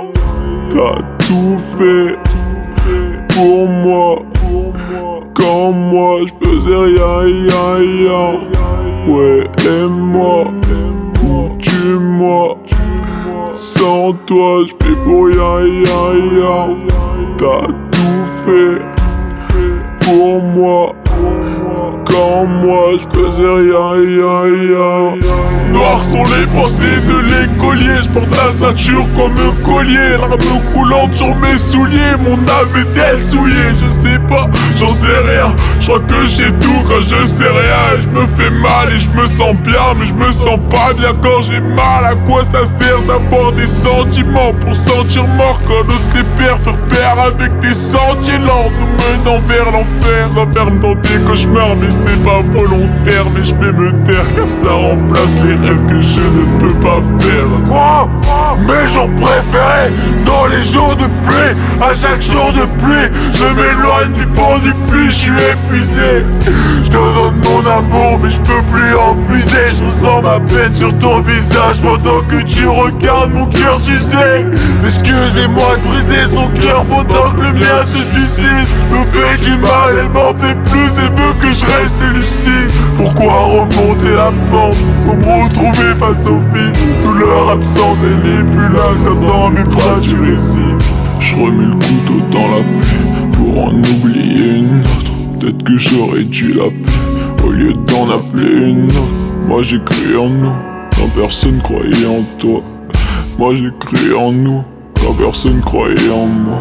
T'as tout fait pour moi. Quand moi, je faisais rien. Ouais, aime-moi ou tue-moi. Sans toi, je vis pour rien. T'as tout fait pour moi. Quand moi je faisais rien. Noires sont les pensées de l'écolier. Je porte la ceinture comme un collier, l'arme coulante sur mes souliers. Mon âme est-elle souillée? Je sais pas, j'en sais rien. Je crois que j'ai tout quand je sais rien. Et je me fais mal et je me sens bien, mais je me sens pas bien quand j'ai mal. À quoi ça sert d'avoir des sentiments pour sentir mort quand d'autres les pères faire pair avec des sentiers lents nous menant vers l'enfer? J'enferme dans des cauchemars, mais c'est pas volontaire. Mais je vais me taire car ça remplace les rêves que je ne peux pas faire. Quoi? Mes jours préférés sont les jours de pluie. À chaque jour de pluie, je m'éloigne du fond du puits, je suis épuisé. Je te donne mon amour, mais je peux plus en puiser. Je ressens ma peine sur ton visage pendant que tu regardes mon cœur s'user. Excusez-moi de briser son cœur pendant que le mien se suicide. Je me fais du mal, elle m'en fait plus et veut que je reste lucide. Pourquoi remonter la pente pour me retrouver face au vide? Douleur absente, elle n'est plus là quand dans mes bras tu résides. Je remets le couteau dans la plaie pour en oublier une autre. Peut-être que j'aurais dû l'appeler au lieu d'en appeler une autre. Moi j'ai cru en nous quand personne croyait en toi. Moi j'ai cru en nous quand personne croyait en moi.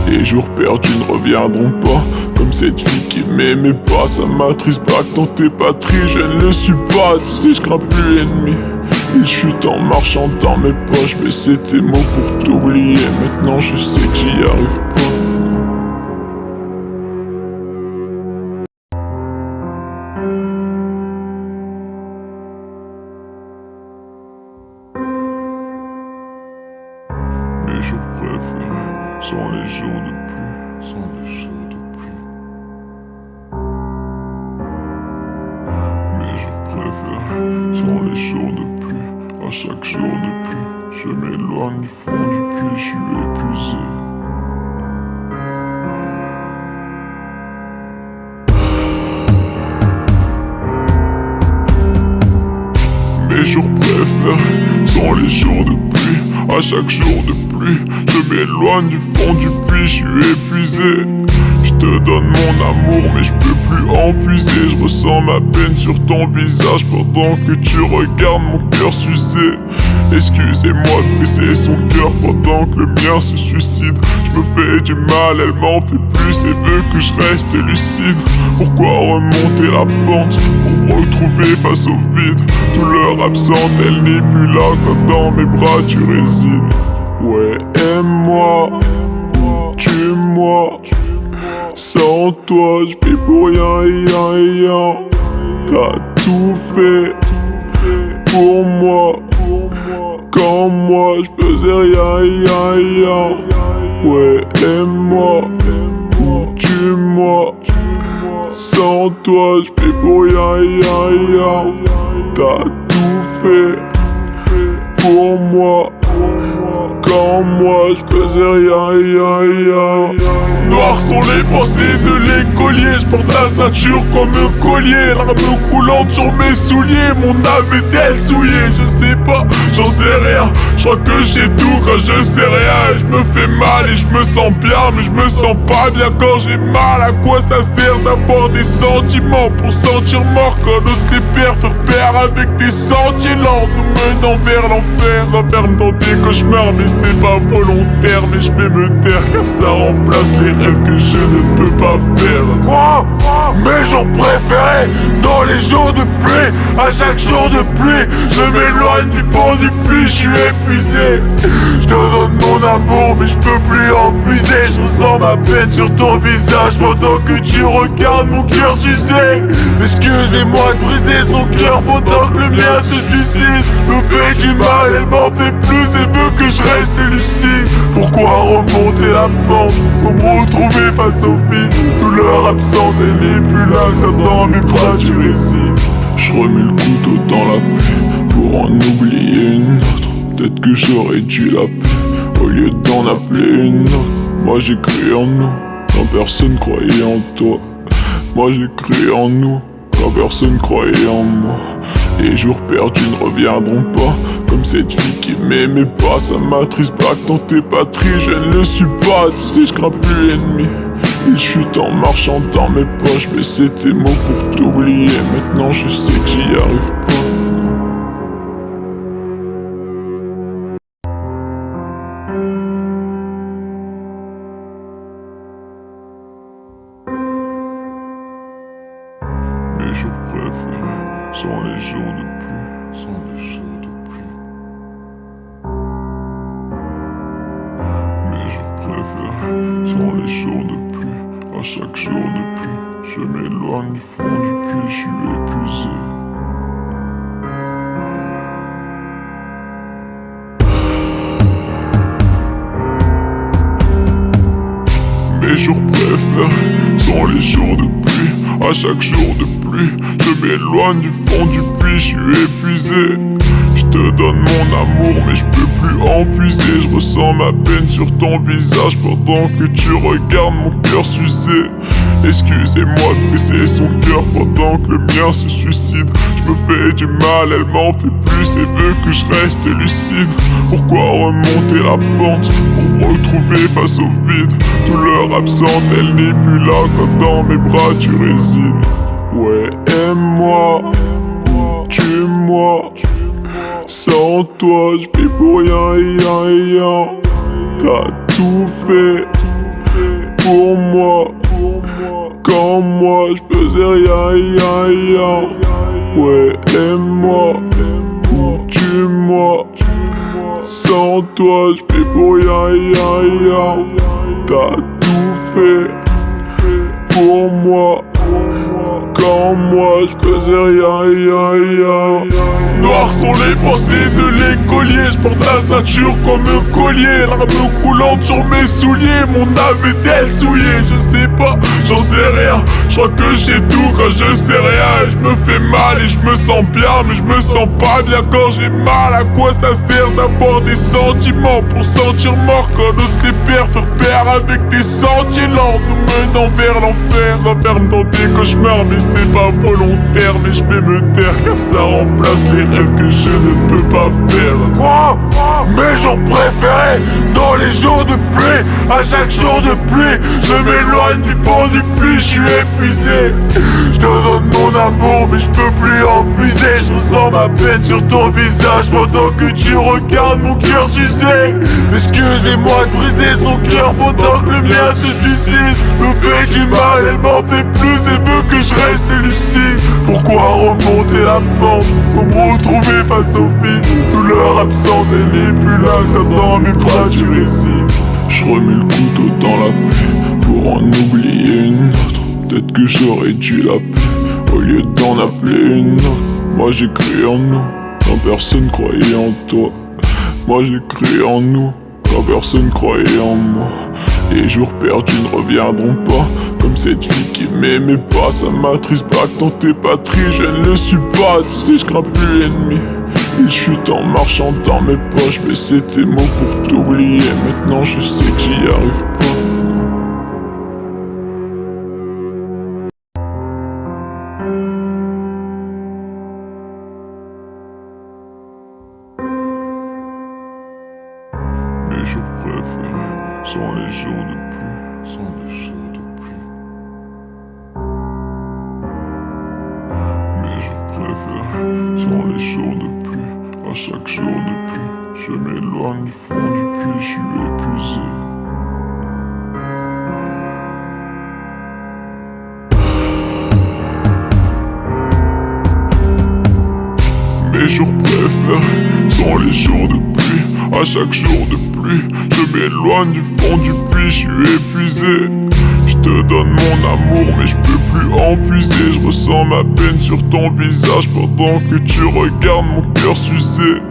Les jours perdus ne reviendront pas, comme cette fille qui m'aimait pas. Ça m'attriste pas que dans tes patries je ne le suis pas. Tu sais je crains plus l'ennemi. Et je suis en marchant dans mes poches, mais c'est tes mots pour t'oublier. Maintenant je sais que j'y arrive pas. sans les jours de pluie, sans les jours de pluie. Mes jours préférés sont les jours de pluie. À chaque jour de pluie, je m'éloigne du fond du puits, je suis épuisé. Mes jours préférés sont les jours de pluie. À chaque jour de pluie, je m'éloigne du fond du puits, je suis épuisé. Je te donne mon amour mais je peux plus en puiser. Je ressens ma peine sur ton visage pendant que tu regardes mon cœur s'user. Excusez-moi de briser son cœur pendant que le mien se suicide. Je me fais du mal, elle m'en fait plus et veut que je reste lucide. Pourquoi remonter la pente pour me retrouver face au vide? Douleur absente, elle n'est plus là quand dans mes bras tu résides. Ouais, aime-moi, tue-moi. Sans toi, je vis pour rien. T'as tout fait pour moi. Quand moi, je faisais rien. Ouais, aime-moi ou tue-moi. Sans toi, je vis pour rien. T'as tout fait pour moi. Quand moi je faisais rien. Noirs sont les pensées de l'écolier. Je porte la ceinture comme un collier. Larmes coulantes sur mes souliers. Mon âme est-elle souillée? Je sais pas, j'en sais rien. Je crois que j'ai tout quand je sais rien. Et je me fais mal et je me sens bien, mais je me sens pas bien quand j'ai mal. À quoi ça sert d'avoir des sentiments pour sentir mort quand d'autres les pères faire pair avec des sentiers lents nous menant vers l'enfer? J'enferme dans des cauchemars mais c'est pas volontaire. Mais je vais me taire car ça remplace les rêves que je ne peux pas faire. Quoi? Mes jours préférés sont les jours de pluie. À chaque jour de pluie, je m'éloigne du fond du puits, je suis épuisé. Je te donne mon amour mais je peux plus en puiser. Je ressens ma peine sur ton visage pendant que tu regardes mon cœur s'user. Excusez-moi de briser son cœur pendant que le mien se suicide. Je me fais du mal, elle m'en fait plus et veut que je reste lucide. Pourquoi remonter la pente pour me retrouver face au vide? Douleur absente, elle n'est plus là quand dans mes bras tu résides. Je remets le couteau dans la plaie pour en oublier une autre. Peut-être que j'aurais dû l'appeler au lieu d'en appeler une autre. Moi j'ai cru en nous quand personne croyait en toi. Moi j'ai cru en nous quand personne croyait en moi. Les jours perdus ne reviendront pas. Comme cette fille qui m'aimait pas. Ça m'attriste pas que dans tes patries je ne le suis pas. Tu sais je crains plus l'ennemi. Il chute en marchant dans mes poches. Mais c'est tes mots pour t'oublier. Maintenant je sais que j'y arrive pas. Mes jours préférés sont les jours de pluie, sont les jours de pluie. Mes jours préférés sont les jours de pluie. À chaque jour de pluie, je m'éloigne du fond du puits, je suis épuisé. Mes jours préférés sont les jours de pluie. À chaque jour de pluie, je m'éloigne du fond du puits, je suis épuisé. Je te donne mon amour mais je peux plus en puiser. Je ressens ma peine sur ton visage pendant que tu regardes mon cœur s'user. Excusez-moi de briser son cœur pendant que le mien se suicide. Je me fais du mal, elle m'en fait plus et veut que je reste lucide. Pourquoi remonter la pente pour me retrouver face au vide? Douleur absente, elle n'est plus là quand dans mes bras tu résides. Ouais, aime-moi, tue-moi. Sans toi, je vis pour rien. T'as tout fait pour moi. Quand moi, je faisais rien. Ouais, aime-moi ou tue-moi. Sans toi, je vis pour rien. T'as tout fait pour moi. Quand moi je faisais rien. Noirs sont les pensées de l'écolier. Je porte la ceinture comme un collier. L'arme coulante sur mes souliers. Mon âme est-elle souillée? Je sais pas, j'en sais rien. Je crois que j'ai tout quand je sais rien. Et je me fais mal et je me sens bien, mais je me sens pas bien quand j'ai mal. À quoi ça sert d'avoir des sentiments pour sentir mort quand d'autres les pères faire pair avec des sentiers lents nous menant vers l'enfer? J'enferme dans des cauchemars, mais c'est pas volontaire. Mais je vais me taire car ça remplace les rêves que je ne peux pas faire. Quoi? Mes jours préférés sont les jours de pluie. À chaque jour de pluie, je m'éloigne du fond du puits. Je suis épuisé. Je te donne mon amour, mais je peux plus en puiser. Je ressens ma peine sur ton visage pendant que tu regardes mon cœur s'user. Excusez-moi de briser son cœur pendant que le mien se suicide. Je me fais du mal, elle m'en fait plus et veut que je reste lucide. Pourquoi remonter la pente pour me retrouver face au vide? Douleur absente, elle n'est plus là quand dans mes bras tu résides. Je remets le couteau dans la plaie pour en oublier une autre. Peut-être que j'aurais dû l'appeler au lieu d'en appeler une autre. Moi j'ai cru en nous quand personne croyait en toi. Moi j'ai cru en nous quand personne croyait en moi. Les jours perdus ne reviendront pas, comme cette fille qui m'aimait pas. Ça m'attriste pas que dans tes patries je ne le suis pas. Tu sais je crains plus l'ennemi. Il chute en marchant dans mes poches, mais c'est tes mots pour t'oublier. Maintenant je sais que j'y arrive pas. Mes jours préférés sont les jours de pluie, Mes jours préférés sont les jours de pluie. À chaque jour de pluie, je m'éloigne du fond du puits, je suis épuisé. Mes jours préférés sont les jours de pluie. À chaque jour de pluie, je m'éloigne du fond du puits, je suis épuisé. Je te donne mon amour, mais je peux plus en puiser. Je ressens ma peine sur ton visage pendant que tu regardes mon cœur s'user.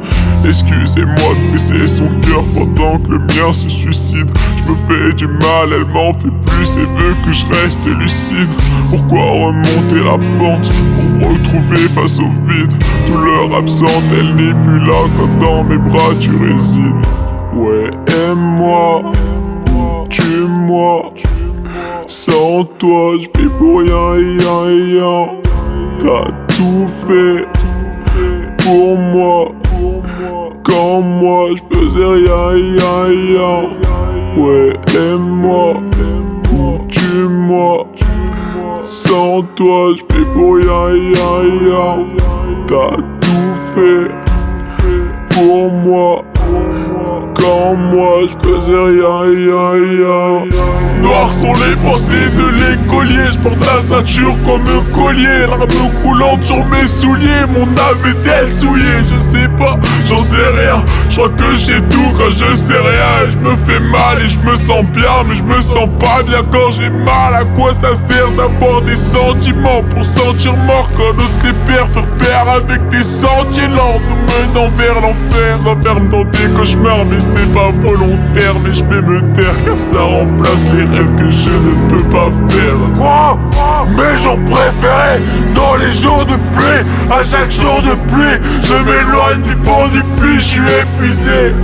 Excusez-moi de briser son cœur pendant que le mien se suicide. Je me fais du mal, elle m'en fait plus et veut que je reste lucide. Pourquoi remonter la pente pour me retrouver face au vide? Douleur absente, elle n'est plus là quand dans mes bras tu résides. Ouais, aime-moi, tue-moi. Sans toi, je vis pour rien. T'as tout fait pour moi. Quand moi, je faisais rien. Ouais, aime-moi ou tue-moi. Sans toi, je vis pour rien. T'as tout fait pour moi. Quand moi je faisais rien. Noirs sont les pensées de l'écolier. Je porte la ceinture comme un collier. L'arme coulante sur mes souliers. Mon âme est-elle souillée? Je sais pas, j'en sais rien. Je crois que j'ai tout quand je sais rien. Et je me fais mal et je me sens bien, mais je me sens pas bien quand j'ai mal. À quoi ça sert d'avoir des sentiments pour sentir mort quand d'autres les pères faire pair avec des sentiers lents nous menant vers l'enfer? J'enferme dans des cauchemars, mais c'est pas volontaire. Mais je vais me taire car ça remplace les rêves que je ne peux pas faire. Quoi? Mes jours préférés sont les jours de pluie. À chaque jour de pluie, je m'éloigne du fond du puits, je suis épuisé.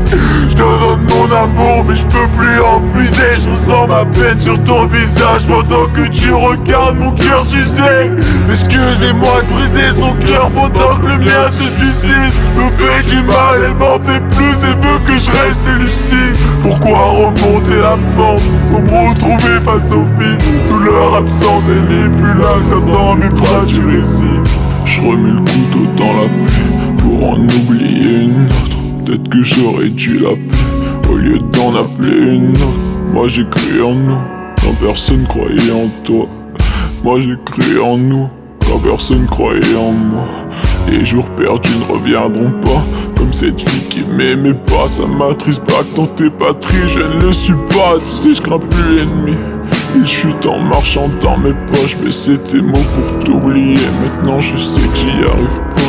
Je te donne mon amour, mais je peux plus en puiser. Je ressens ma peine sur ton visage pendant que tu regardes mon cœur s'user. Excusez-moi de briser son cœur pendant que le mien se suicide. Je me fais du mal, elle m'en fait plus et veut que je reste lucide. Pourquoi remonter la pente pour me retrouver face au vide? Douleur absente, elle n'est plus là quand dans mes bras tu résides. Je remets le couteau dans la plaie pour en oublier une autre. Peut-être que j'aurais dû l'appeler au lieu d'en appeler une autre. Moi j'ai cru en nous quand personne croyait en toi. Moi j'ai cru en nous quand personne croyait en moi. Les jours perdus ne reviendront pas, comme cette fille qui m'aimait pas. Ça m'attriste pas que dans tes patries je ne le suis pas. Tu sais je crains plus l'ennemi. Il chute en marchant dans mes poches, mais c'est tes mots pour t'oublier. Maintenant je sais que j'y arrive pas.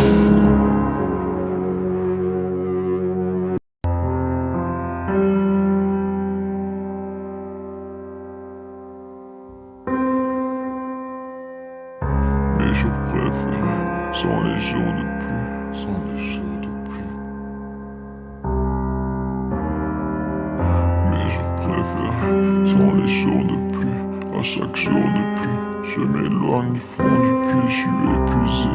Mes jours préférés sont les jours de pluie, sont les jours de pluie. Mes jours préférés sont les jours de pluie. À chaque jour de pluie, je m'éloigne du fond du puits, je suis épuisé.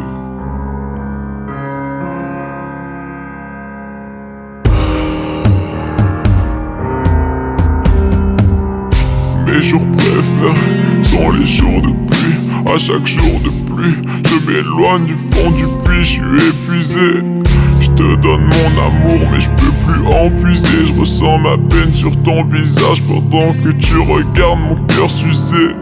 Mes jours préférés sont les jours de pluie. À chaque jour de pluie, je m'éloigne du fond du puits, je suis épuisé. Je te donne mon amour mais je peux plus en puiser. Je ressens ma peine sur ton visage pendant que tu regardes mon cœur s'user.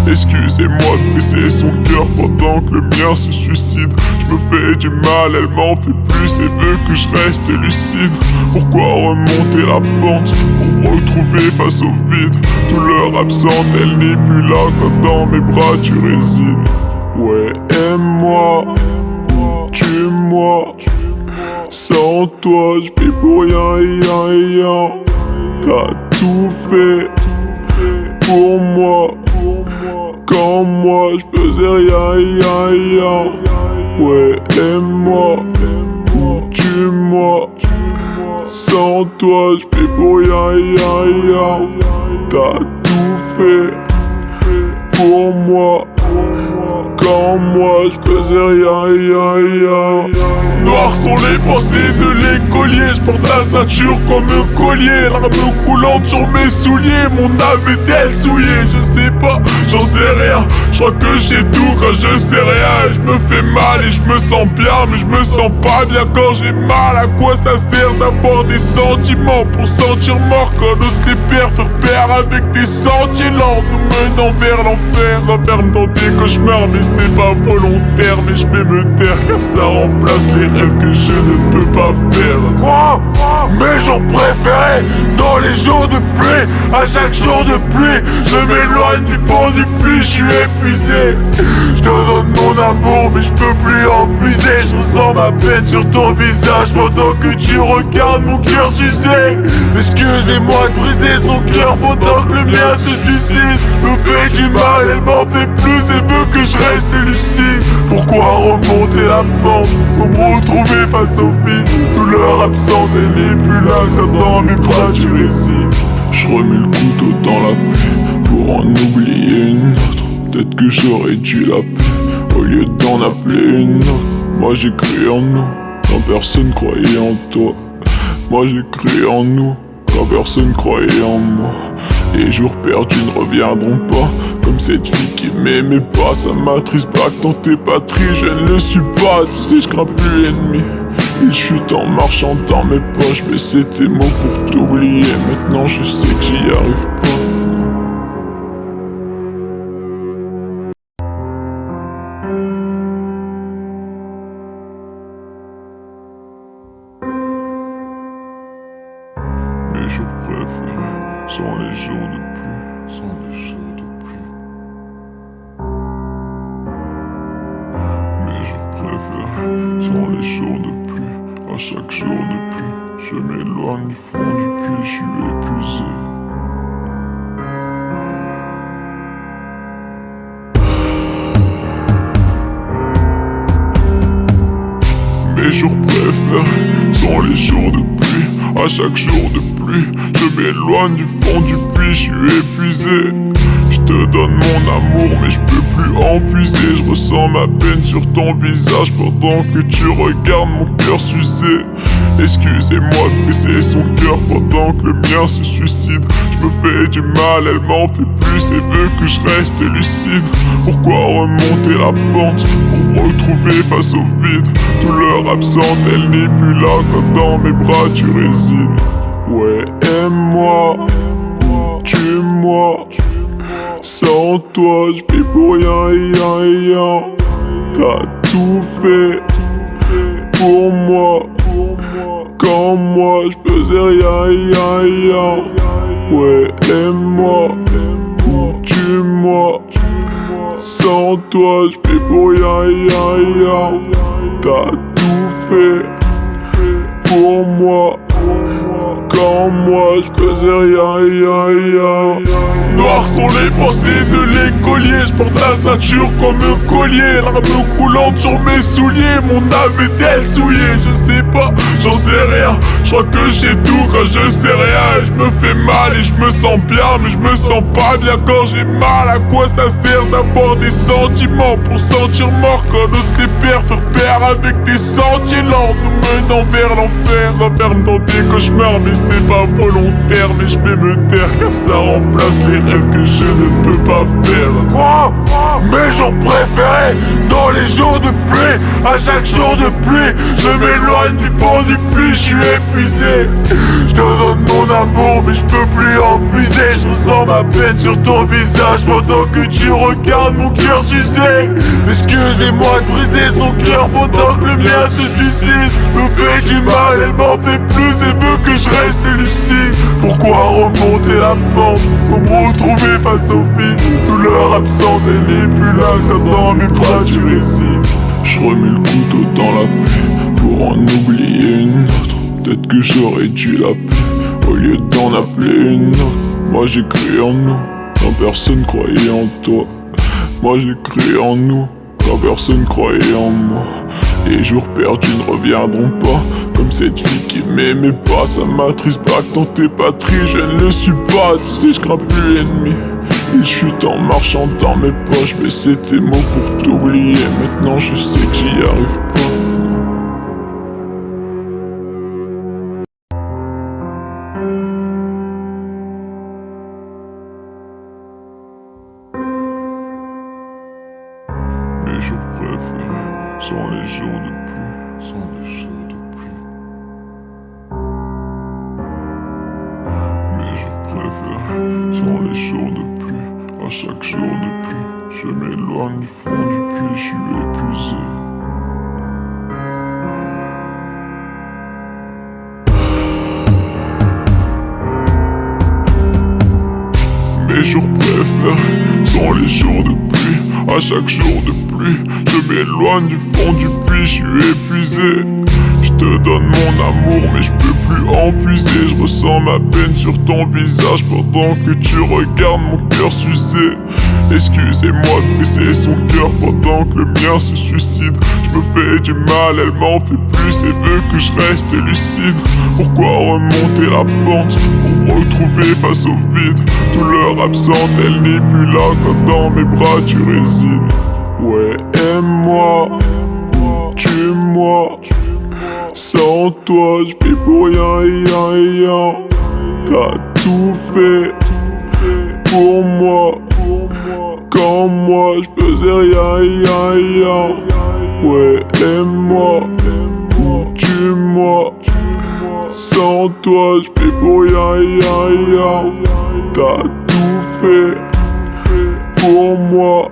Excusez-moi de briser son cœur pendant que le mien se suicide. Je me fais du mal, elle m'en fait plus et veut que je reste lucide. Pourquoi remonter la pente pour me retrouver face au vide? Douleur absente, elle n'est plus là quand dans mes bras tu résides. Ouais, aime-moi, tue-moi. Sans toi, je vis pour rien. T'as tout fait pour moi. Quand moi, je faisais rien. Ouais, aime-moi ou tue-moi. Sans toi, je vis pour rien. T'as tout fait pour moi. Quand moi, je faisais rien. Noires sont les pensées de l'écolier. Je porte la ceinture comme un collier. Larmes coulantes sur mes souliers. Mon âme est-elle souillée? Je sais pas, j'en sais rien. Je crois que j'ai tout quand je sais rien. Et je me fais mal et je me sens bien, mais je me sens pas bien quand j'ai mal. À quoi ça sert d'avoir des sentiments pour sentir mort quand d'autres les perd? Faire pair avec des sentiers lents nous menant vers l'enfer. J'enferme dans des cauchemars mais c'est pas volontaire. Mais je vais me taire car ça remplace les rêves que je ne peux pas faire. Quoi? Mes jours préférés sont les jours de pluie. À chaque jour de pluie, je m'éloigne du fond du puits, je suis épuisé. Je te donne mon amour mais je peux plus en puiser. Je ressens ma peine sur ton visage pendant que tu regardes mon cœur s'user. Excusez-moi de briser son cœur pendant que le mien se suicide. Je me fais du mal, elle m'en fait plus et veut que je reste lucide. Pourquoi remonter la pente pour me retrouver face au vide? Douleur absente, elle n'est plus là quand dans mes bras tu résides. Je remets le couteau dans la plaie pour en oublier une autre. Peut-être que j'aurais dû l'appeler au lieu d'en appeler une autre. Moi j'ai cru en nous quand personne croyait en toi. Moi j'ai cru en nous quand personne croyait en moi. Les jours perdus ne reviendront pas. Comme cette fille qui m'aimait pas. Ça m'attriste pas que dans tes patries je ne le suis pas. Tu sais je crains plus l'ennemi. Il chute en marchant dans mes poches, mais c'est tes mots pour t'oublier. Maintenant je sais que j'y arrive pas. Mes jours préférés sont les jours de pluie, sont les jours de pluie. Mes jours préférés sont les jours de pluie. À chaque jour de pluie, je m'éloigne du fond du puits, je suis épuisé. Mes jours préférés sont les jours de pluie. À chaque jour de pluie, je m'éloigne du fond du puits, je suis épuisé. Je te donne mon amour mais je peux plus en puiser. Je ressens ma peine sur ton visage pendant que tu regardes mon cœur s'user. Excusez-moi de briser son cœur pendant que le mien se suicide. Je me fais du mal, elle m'en fait plus et veut que je reste lucide. Pourquoi remonter la pente pour me retrouver face au vide? Douleur absente, elle n'est plus là quand dans mes bras tu résides. Ouais, aime-moi, tue-moi. Sans toi, je vis pour rien. T'as tout fait pour moi. Quand moi, je faisais rien. Ouais, aime-moi ou tue-moi. tue-moi. Sans toi, je fais pour rien. T'as tout fait pour moi. Quand moi je faisais rien. Noirs sont les pensées de l'écolier. Je porte la ceinture comme un collier. L'arme coulante sur mes souliers. Mon âme est-elle souillée? Je sais pas, j'en sais rien. Je crois que j'ai tout quand je sais rien. Et je me fais mal et je me sens bien. Mais je me sens pas bien quand j'ai mal. À quoi ça sert d'avoir des sentiments pour sentir mort quand d'autres les perd? Faire pair avec des sentiers lents nous menant vers l'enfer. J'enferme dans des cauchemars mais c'est pas volontaire. Mais je vais me taire car ça remplace les rêves que je ne peux pas faire. Quoi? Mes jours préférés sont les jours de pluie. À chaque jour de pluie, je m'éloigne du fond du puits. Je suis épuisé. Je te donne mon amour mais je peux plus en puiser. Je ressens ma peine sur ton visage pendant que tu regardes mon cœur s'user. Excusez-moi de briser son cœur pendant que le mien se suicide. Je me fais du mal, elle m'en fait plus et veut que je reste lucide. Pourquoi remonter la pente pour me retrouver face au vide? Douleur absente, elle n'est plus là quand dans mes bras tu résides. Je remets le couteau dans la plaie pour en oublier une autre. Peut-être que j'aurais dû l'appeler au lieu d'en appeler une autre. Moi j'ai cru en nous quand personne croyait en toi. Moi j'ai cru en nous quand personne croyait en moi. Les jours perdus ne reviendront pas. Comme cette fille qui m'aimait pas. Ça m'attriste pas que dans tes patries je ne le suis pas. Tu sais je crains plus l'ennemi. Il chute en marchant dans mes poches. Mais c'est tes mots pour t'oublier. Maintenant je sais que j'y arrive pas. Mes jours préférés sont les jours de pluie. Mes jours préférés sont les jours de pluie. À chaque jour de pluie, je m'éloigne du fond du puits, je suis épuisé. Mes jours préférés sont les jours de pluie. À chaque jour de pluie, je m'éloigne du fond du puits, je suis épuisé. Je te donne mon amour mais je peux plus en puiser. Je ressens ma peine sur ton visage pendant que tu regardes mon cœur s'user. Excusez-moi de briser son cœur pendant que le mien se suicide. Je me fais du mal, elle m'en fait plus et veut que je reste lucide. Pourquoi remonter la pente pour me retrouver face au vide? Douleur absente, elle n'est plus là quand dans mes bras tu résides. Ouais, aime-moi, tue-moi. Sans toi, je fais pour rien. T'as tout fait pour moi. Quand moi je faisais rien. Ouais, aime-moi ou tue-moi. Sans toi, je fais pour rien. T'as tout fait pour moi.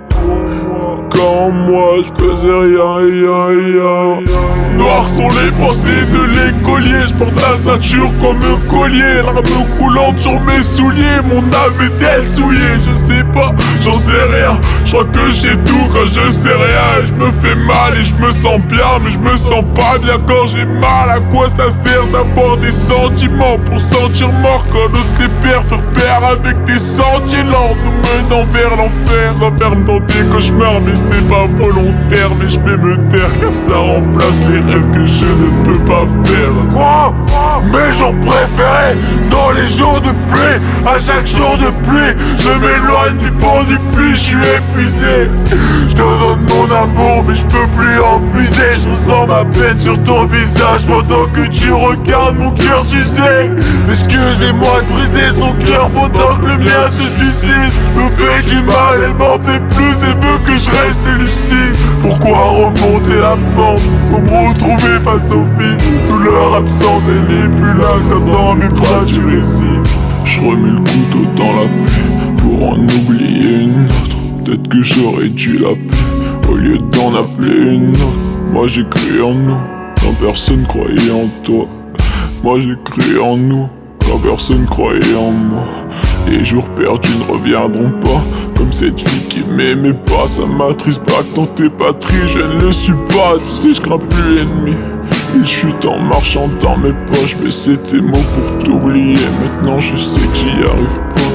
Quand moi je faisais rien. Noirs sont les pensées de l'écolier. Je porte la ceinture comme un collier. L'arme coulante sur mes souliers. Mon âme est-elle souillée? Je sais pas, j'en sais rien. Je crois que j'ai tout quand je sais rien. Et je me fais mal et je me sens bien. Mais je me sens pas bien quand j'ai mal. À quoi ça sert d'avoir des sentiments pour sentir mort quand d'autres les perd? Faire pair avec des sentiers lents nous menant vers l'enfer. J'enferme dans des cauchemars mais c'est pas volontaire. Mais je vais me taire car ça remplace les rêves que je ne peux pas faire. Quoi? Mes jours préférés sont les jours de pluie. À chaque jour de pluie, je m'éloigne du fond du puits, je suis épuisé. Je te donne mon amour mais je peux plus en puiser. Je ressens ma peine sur ton visage pendant que tu regardes mon cœur s'user. Excusez-moi de briser son cœur pendant que le mien se suicide. Je me fais du mal, elle m'en fait plus et veut que je reste lucide. Pourquoi remonter la pente pour me retrouver face au vide? Douleur absente, elle n'est plus là quand dans mes bras tu résides. Je remets le couteau dans la plaie pour en oublier une autre. Peut-être que j'aurais dû l'appeler au lieu d'en appeler une autre. Moi j'ai cru en nous quand personne croyait en toi. Moi j'ai cru en nous quand personne croyait en moi. Les jours perdus ne reviendront pas. Comme cette fille qui m'aimait pas, ça m'attriste pas que dans tes patries, je ne le suis pas. Tu sais, je crains plus l'ennemi. Il chute en marchant dans mes poches, mais c'était mots pour t'oublier. Maintenant je sais que j'y arrive pas.